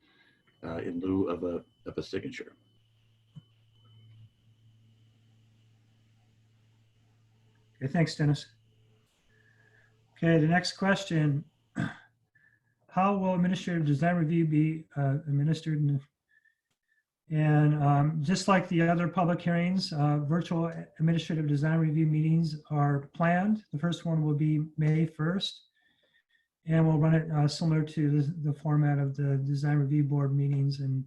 in lieu of a signature. Okay, thanks, Dennis. Okay, the next question. How will administrative design review be administered? And just like the other public hearings, virtual administrative design review meetings are planned. The first one will be May 1st. And we'll run it similar to the format of the design review board meetings and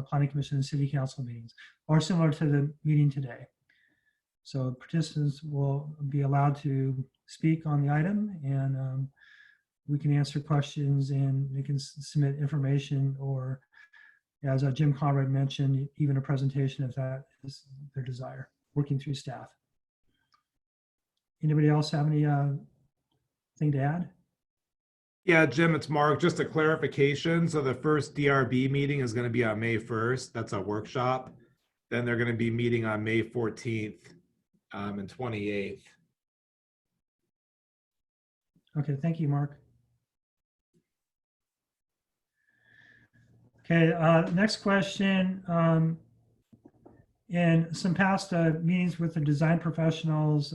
planning commission and city council meetings, or similar to the meeting today. So participants will be allowed to speak on the item, and we can answer questions, and they can submit information, or as Jim Conrad mentioned, even a presentation if that is their desire, working through staff. Anybody else have any thing to add? Yeah, Jim, it's Mark. Just a clarification. So the first DRB meeting is going to be on May 1st. That's a workshop. Then they're going to be meeting on May 14th and 28th. Okay, thank you, Mark. Okay, next question. In some past meetings with the design professionals,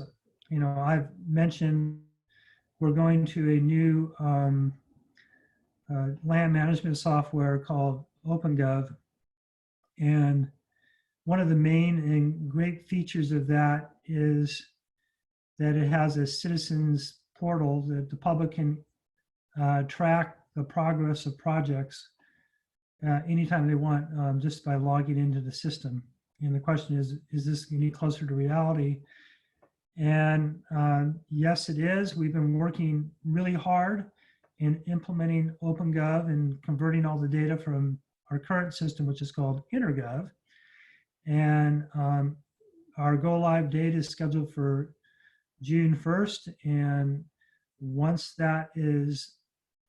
I've mentioned we're going to a new land management software called OpenGov. And one of the main and great features of that is that it has a citizens portal that the public can track the progress of projects anytime they want, just by logging into the system. And the question is this any closer to reality? And yes, it is. We've been working really hard in implementing OpenGov and converting all the data from our current system, which is called InterGov. And our go live date is scheduled for June 1st. And once that is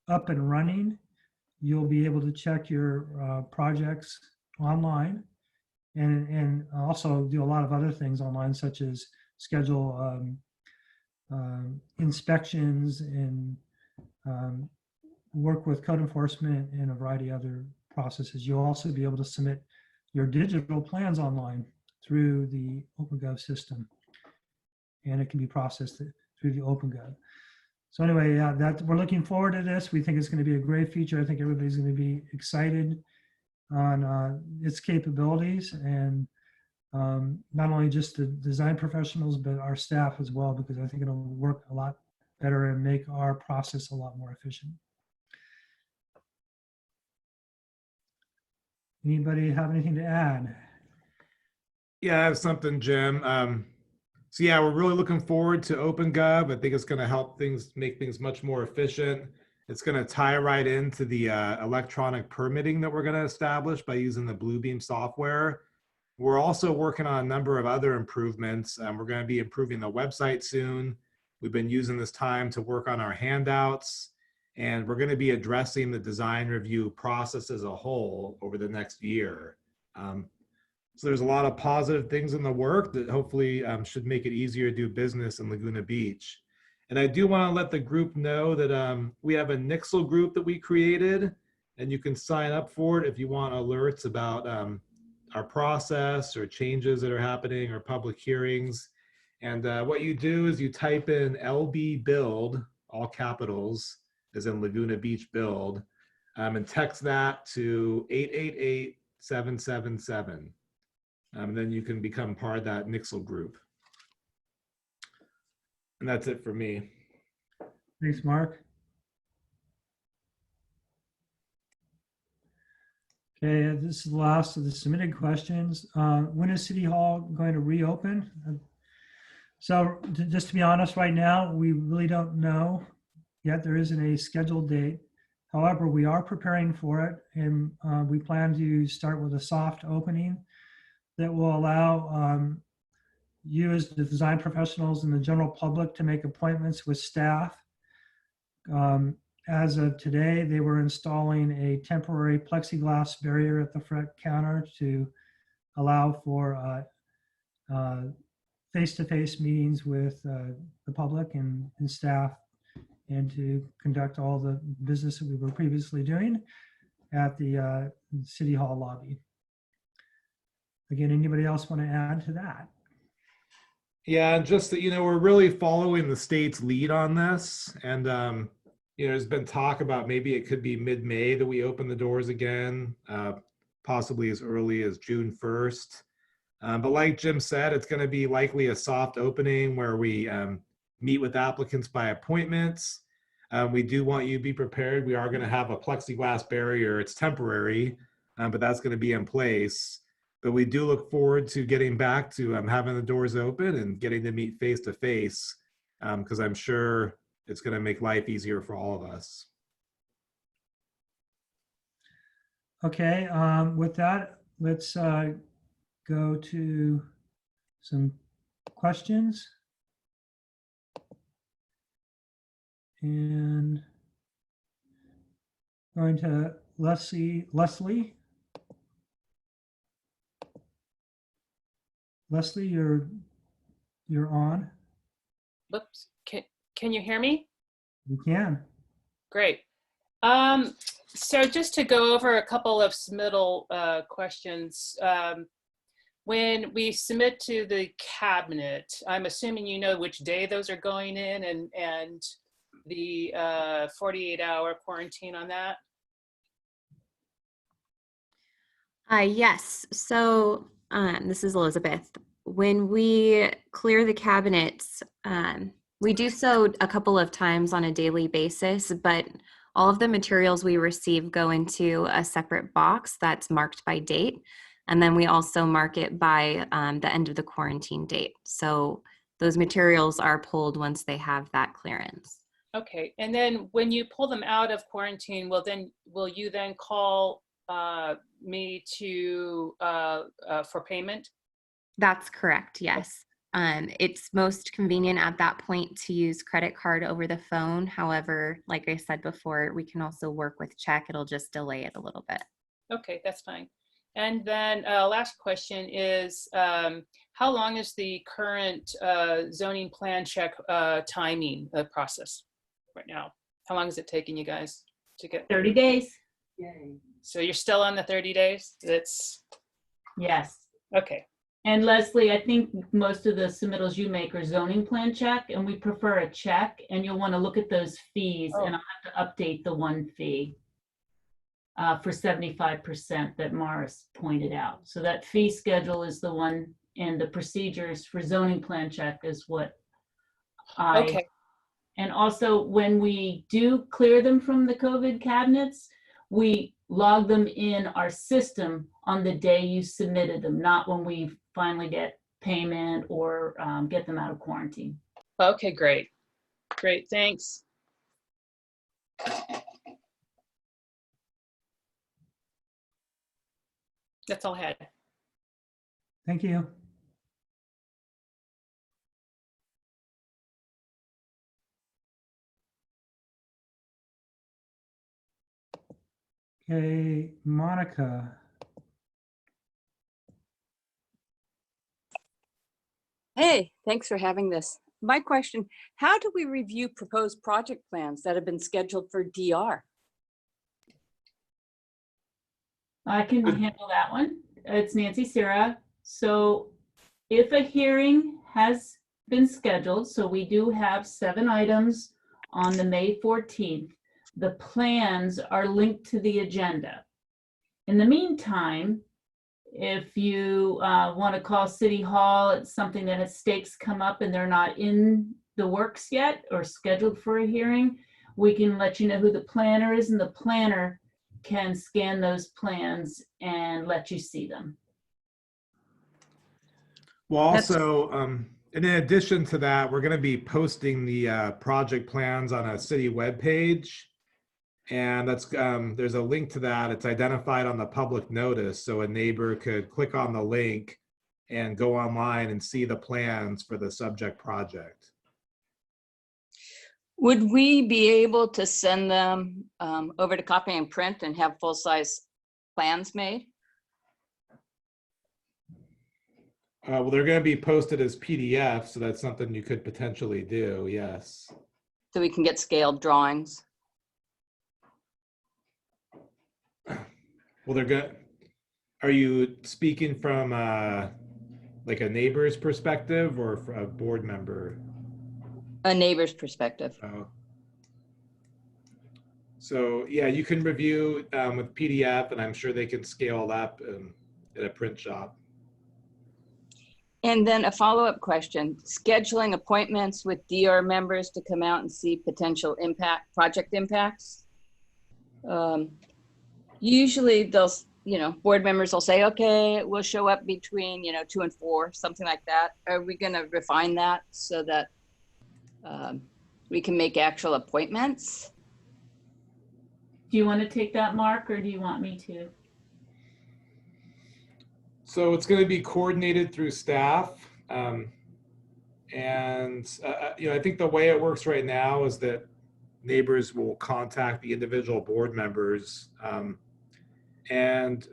up and running, you'll be able to check your projects online and also do a lot of other things online, such as schedule inspections and work with code enforcement and a variety of other processes. You'll also be able to submit your digital plans online through the OpenGov system, and it can be processed through the OpenGov. So anyway, that we're looking forward to this. We think it's going to be a great feature. I think everybody's going to be excited on its capabilities, and not only just the design professionals, but our staff as well, because I think it'll work a lot better and make our process a lot more efficient. Anybody have anything to add? Yeah, I have something, Jim. So yeah, we're really looking forward to OpenGov. I think it's going to help make things much more efficient. It's going to tie right into the electronic permitting that we're going to establish by using the Bluebeam software. We're also working on a number of other improvements. We're going to be improving the website soon. We've been using this time to work on our handouts, and we're going to be addressing the design review process as a whole over the next year. So there's a lot of positive things in the work that hopefully should make it easier to do business in Laguna Beach. And I do want to let the group know that we have a Nixle group that we created, and you can sign up for it if you want alerts about our process or changes that are happening or public hearings. And what you do is you type in LB Build, all capitals, as in Laguna Beach Build, and text that to 888-777. Then you can become part of that Nixle group. And that's it for me. Thanks, Mark. Okay, this is the last of the submitted questions. When is City Hall going to reopen? So just to be honest, right now, we really don't know yet. There isn't a scheduled date. However, we are preparing for it, and we plan to start with a soft opening that will allow you as the design professionals and the general public to make appointments with staff. As of today, they were installing a temporary plexiglass barrier at the front counter to allow for face-to-face meetings with the public and staff, and to conduct all the business that we were previously doing at the City Hall lobby. Again, anybody else want to add to that? Yeah, and just that, we're really following the state's lead on this. And, there's been talk about maybe it could be mid-May that we open the doors again, possibly as early as June 1st. But like Jim said, it's going to be likely a soft opening where we meet with applicants by appointments. We do want you to be prepared. We are going to have a plexiglass barrier. It's temporary, but that's going to be in place. But we do look forward to getting back to having the doors open and getting to meet face to face, because I'm sure it's going to make life easier for all of us. Okay, with that, let's go to some questions. And going to Leslie. Leslie, you're on. Whoops. Can you hear me? You can. Great. So just to go over a couple of submittal questions. When we submit to the cabinet, I'm assuming you know which day those are going in, and the 48-hour quarantine on that? Yes. So this is Elizabeth. When we clear the cabinets, we do so a couple of times on a daily basis, but all of the materials we receive go into a separate box that's marked by date. And then we also mark it by the end of the quarantine date. So those materials are pulled once they have that clearance. Okay. And then when you pull them out of quarantine, will you then call me to for payment? That's correct. Yes. It's most convenient at that point to use credit card over the phone. However, like I said before, we can also work with check. It'll just delay it a little bit. Okay, that's fine. And then last question is, how long is the current zoning plan check timing process right now? How long is it taking you guys to get? 30 days. Yay. So you're still on the 30 days? Yes. Okay. And Leslie, I think most of the submittals you make are zoning plan check, and we prefer a check, and you'll want to look at those fees, and I'll have to update the one fee for 75% that Morris pointed out. So that fee schedule is the one, and the procedures for zoning plan check is what Okay. And also when we do clear them from the COVID cabinets, we log them in our system on the day you submitted them, not when we finally get payment or get them out of quarantine. Okay, great. Great, thanks. That's all I had. Thank you. Okay, Monica. Hey, thanks for having this. My question, how do we review proposed project plans that have been scheduled for DR? I can handle that one. It's Nancy Sierra. So if a hearing has been scheduled, so we do have 7 items on the May 14th, the plans are linked to the agenda. In the meantime, if you want to call City Hall, it's something that has stakes come up and they're not in the works yet or scheduled for a hearing, we can let you know who the planner is, and the planner can scan those plans and let you see them. Well, also, and in addition to that, we're going to be posting the project plans on a city webpage. And that's there's a link to that. It's identified on the public notice, so a neighbor could click on the link and go online and see the plans for the subject project. Would we be able to send them over to copy and print and have full-size plans made? Well, they're going to be posted as PDF, so that's something you could potentially do, yes. So we can get scaled drawings? Well, they're good. Are you speaking from like a neighbor's perspective or a board member? A neighbor's perspective. Oh. So yeah, you can review with PDF, and I'm sure they can scale it up at a print shop. And then a follow-up question, scheduling appointments with DR members to come out and see potential project impacts. Usually they'll, board members will say, okay, we'll show up between, 2 and 4, something like that. Are we going to refine that so that we can make actual appointments? Do you want to take that, Mark, or do you want me to? So it's going to be coordinated through staff. I think the way it works right now is that neighbors will contact the individual board members. And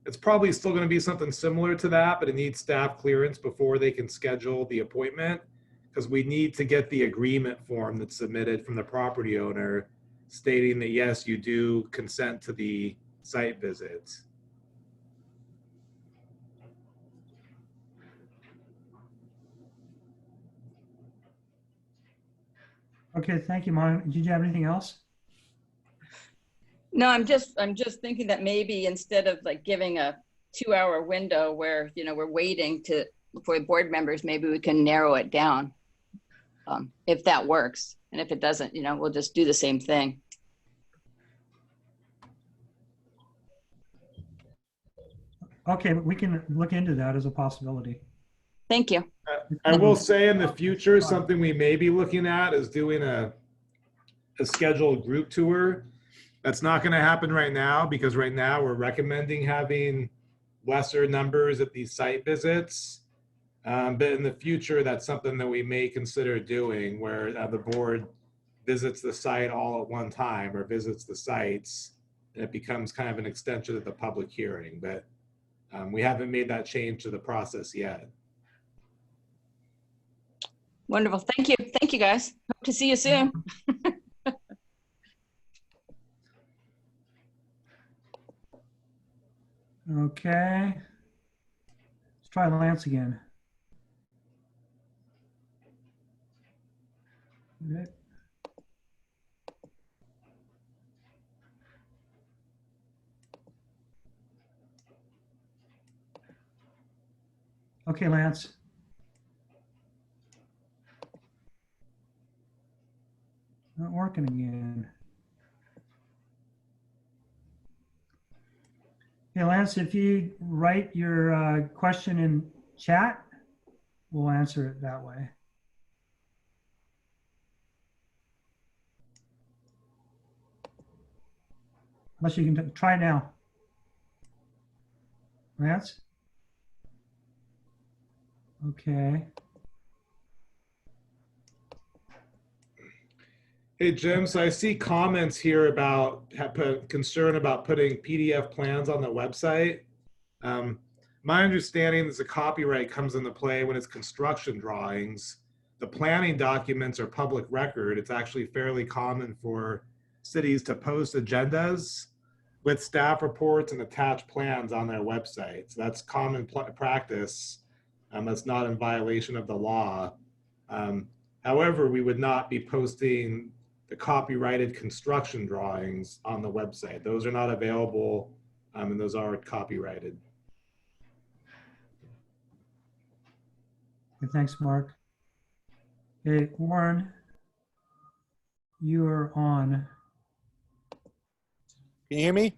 it's probably still going to be something similar to that, but it needs staff clearance before they can schedule the appointment, because we need to get the agreement form that's submitted from the property owner stating that, yes, you do consent to the site visits. Okay, thank you, Monica. Did you have anything else? No, I'm just thinking that maybe instead of like giving a 2-hour window where, we're waiting for board members, maybe we can narrow it down if that works. And if it doesn't, we'll just do the same thing. Okay, we can look into that as a possibility. Thank you. I will say in the future, something we may be looking at is doing a scheduled group tour. That's not going to happen right now, because right now we're recommending having lesser numbers at these site visits. But in the future, that's something that we may consider doing, where the board visits the site all at one time, or visits the sites, and it becomes kind of an extension of the public hearing. But we haven't made that change to the process yet. Wonderful. Thank you. Thank you, guys. Hope to see you soon. Okay. Let's try Lance again. Okay. Okay, Lance. Not working again. Hey, Lance, if you write your question in chat, we'll answer it that way. Unless you can try now. Lance? Okay. Hey, Jim, so I see comments here about concern about putting PDF plans on the website. My understanding is the copyright comes into play when it's construction drawings. The planning documents are public record. It's actually fairly common for cities to post agendas with staff reports and attached plans on their website. So that's common practice. That's not in violation of the law. However, we would not be posting the copyrighted construction drawings on the website. Those are not available, and those are copyrighted. Okay, thanks, Mark. Okay, Warren, you are on. Can you hear me?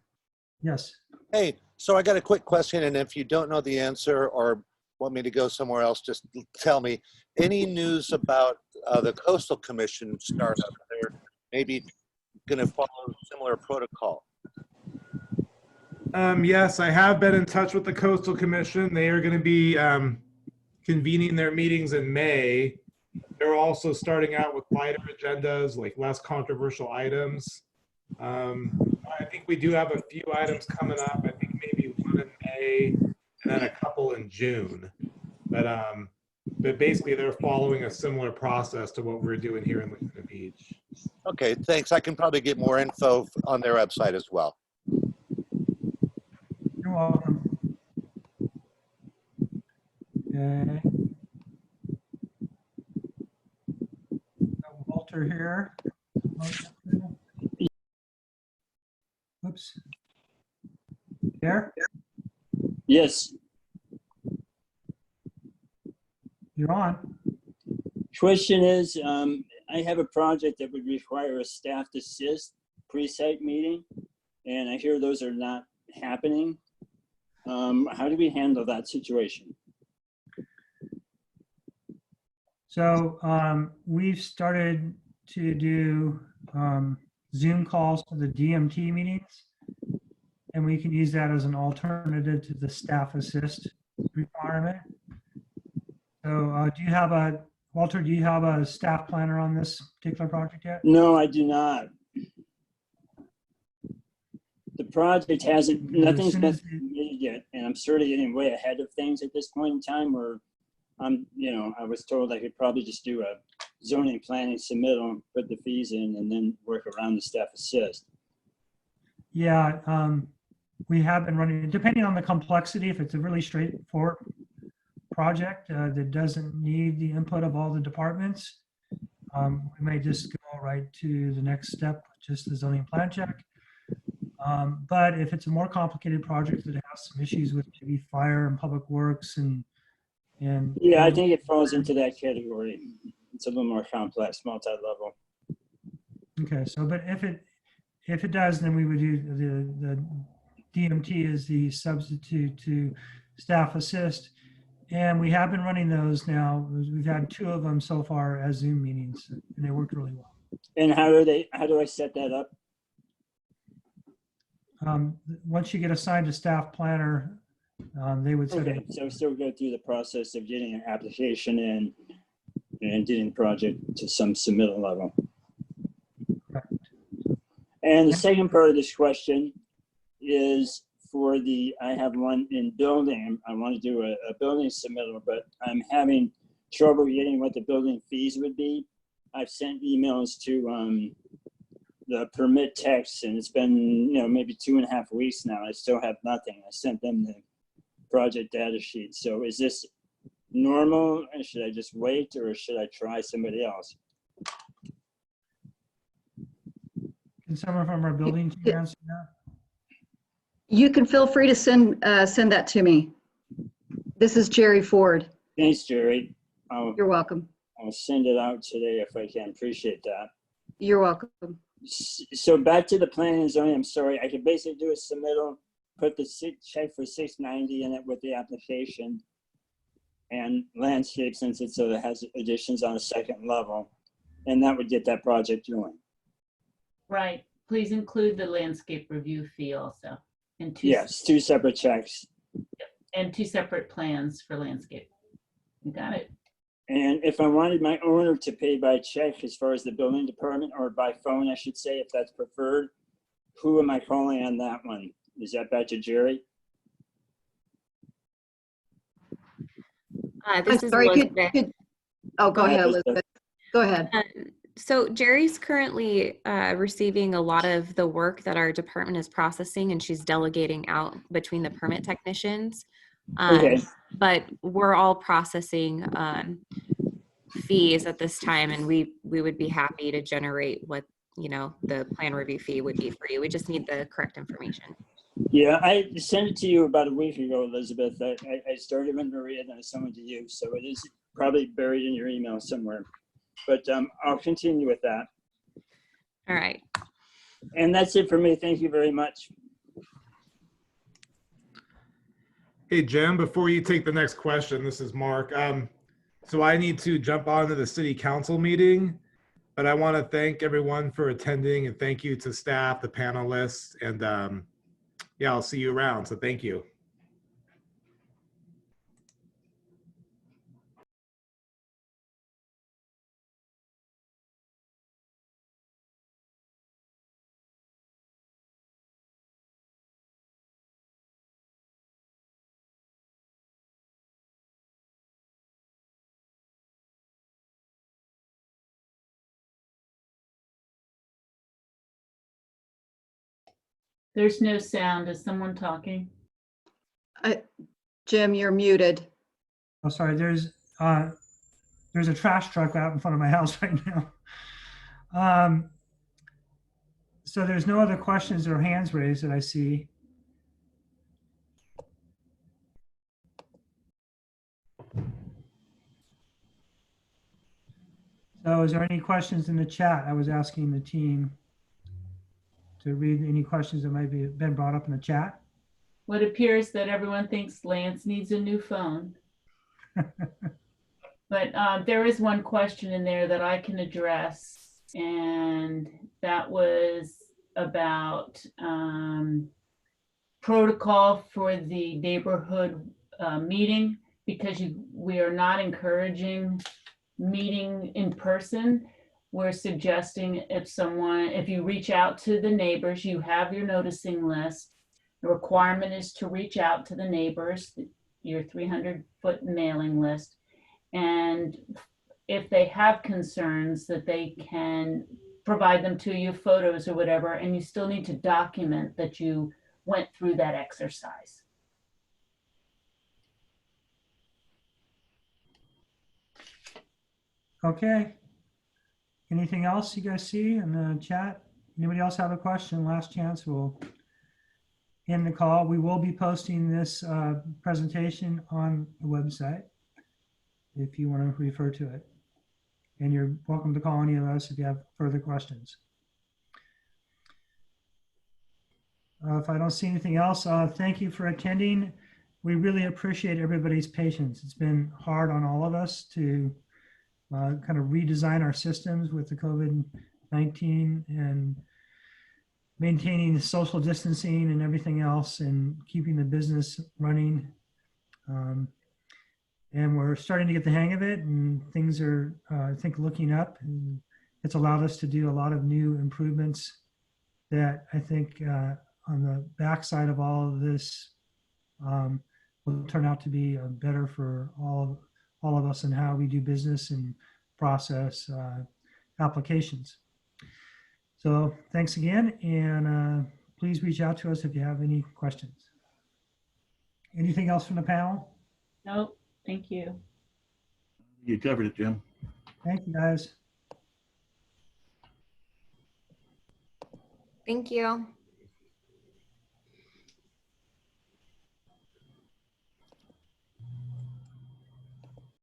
Yes. Hey, so I got a quick question, and if you don't know the answer or want me to go somewhere else, just tell me. Any news about the Coastal Commission startup? They're maybe going to follow similar protocol. Yes, I have been in touch with the Coastal Commission. They are going to be convening their meetings in May. They're also starting out with lighter agendas, like less controversial items. I think we do have a few items coming up. I think maybe one in May and then a couple in June. But basically they're following a similar process to what we're doing here in Laguna Beach. Okay, thanks. I can probably get more info on their website as well. You're welcome. Okay. Got Walter here. Oops. There? Yes, You're on. question is, I have a project that would require a staff assist pre-site meeting, and I hear those are not happening. How do we handle that situation? So we've started to do Zoom calls for the DMT meetings, and we can use that as an alternative to the staff assist requirement. So do you have a, Walter, do you have a staff planner on this particular project yet? No, I do not. The project hasn't, nothing's been submitted yet, and I'm sort of getting way ahead of things at this point in time where I was told I could probably just do a zoning planning submittal, put the fees in, and then work around the staff assist. Yeah, we have been running, depending on the complexity, if it's a really straightforward project that doesn't need the input of all the departments, we may just go right to the next step, just the zoning plan check. But if it's a more complicated project that has some issues with maybe fire and public works and yeah, I think it falls into that category. It's a little more complex, multi-level. Okay, so but if it does, then we would do the DMT as the substitute to staff assist, and we have been running those now. We've had 2 of them so far as Zoom meetings, and they worked really well. And how do I set that up? Once you get assigned a staff planner, they would set it. So still go through the process of getting an application in and getting the project to some submittal level. Correct. And the second part of this question is for I have one in building. I want to do a building submittal, but I'm having trouble getting what the building fees would be. I've sent emails to the permit text, and it's been maybe 2.5 weeks now. I still have nothing. I sent them the project data sheet. So is this normal? Should I just wait, or should I try somebody else? Can someone from our building team answer that? You can feel free to send that to me. This is Jerry Ford. Thanks, Jerry. You're welcome. I'll send it out today if I can. Appreciate that. You're welcome. So back to the planning and zoning. I'm sorry. I could basically do a submittal, put the check for $690 in it with the application, and landscape, since it has additions on a second level, and that would get that project going. Right. Please include the landscape review fee also. And Yes, 2 separate checks. And 2 separate plans for landscape. You got it. And if I wanted my owner to pay by check as far as the building department, or by phone, I should say, if that's preferred, who am I calling on that one? Is that back to Jerry? This I'm is sorry, Elizabeth. oh, go Hi, ahead, Elizabeth. Elizabeth. Go ahead. So Jerry's currently receiving a lot of the work that our department is processing, and she's delegating out between the permit technicians. Okay. But we're all processing fees at this time, and we would be happy to generate what, you know, the plan review fee would be for you. We just need the correct information. Yeah, I sent it to you about a week ago, Elizabeth. I started with Maria, then I sent it to you. So it is probably buried in your email somewhere. But I'll continue with that. All right. And that's it for me. Thank you very much. Hey, Jim, before you take the next question, this is Mark. So I need to jump on to the city council meeting, but I want to thank everyone for attending, and thank you to staff, the panelists, and yeah, I'll see you around. So thank you. There's no sound. Is someone talking? Jim, you're muted. Oh, sorry, there's a trash truck out in front of my house right now. So there's no other questions or hands raised that I see. So is there any questions in the chat? I was asking the team to read any questions that might be been brought up in the chat. Well, it appears that everyone thinks Lance needs a new phone. But there is one question in there that I can address, and that was about protocol for the neighborhood meeting, because we are not encouraging meeting in person. We're suggesting if you reach out to the neighbors, you have your noticing list. The requirement is to reach out to the neighbors, your 300-foot mailing list. And if they have concerns, that they can provide them to you, photos or whatever, and you still need to document that you went through that exercise. Okay. Anything else you guys see in the chat? Anybody else have a question? Last chance, we'll end the call. We will be posting this presentation on the website if you want to refer to it. And you're welcome to call any of us if you have further questions. If I don't see anything else, thank you for attending. We really appreciate everybody's patience. It's been hard on all of us to kind of redesign our systems with the COVID-19 and maintaining the social distancing and everything else and keeping the business running. And we're starting to get the hang of it, and things are, I think, looking up. And it's allowed us to do a lot of new improvements that I think on the backside of all of this will turn out to be better for all of us and how we do business and process applications. So thanks again, and please reach out to us if you have any questions. Anything else from the panel? Nope. Thank you. You covered it, Jim. Thank you, guys. Thank you.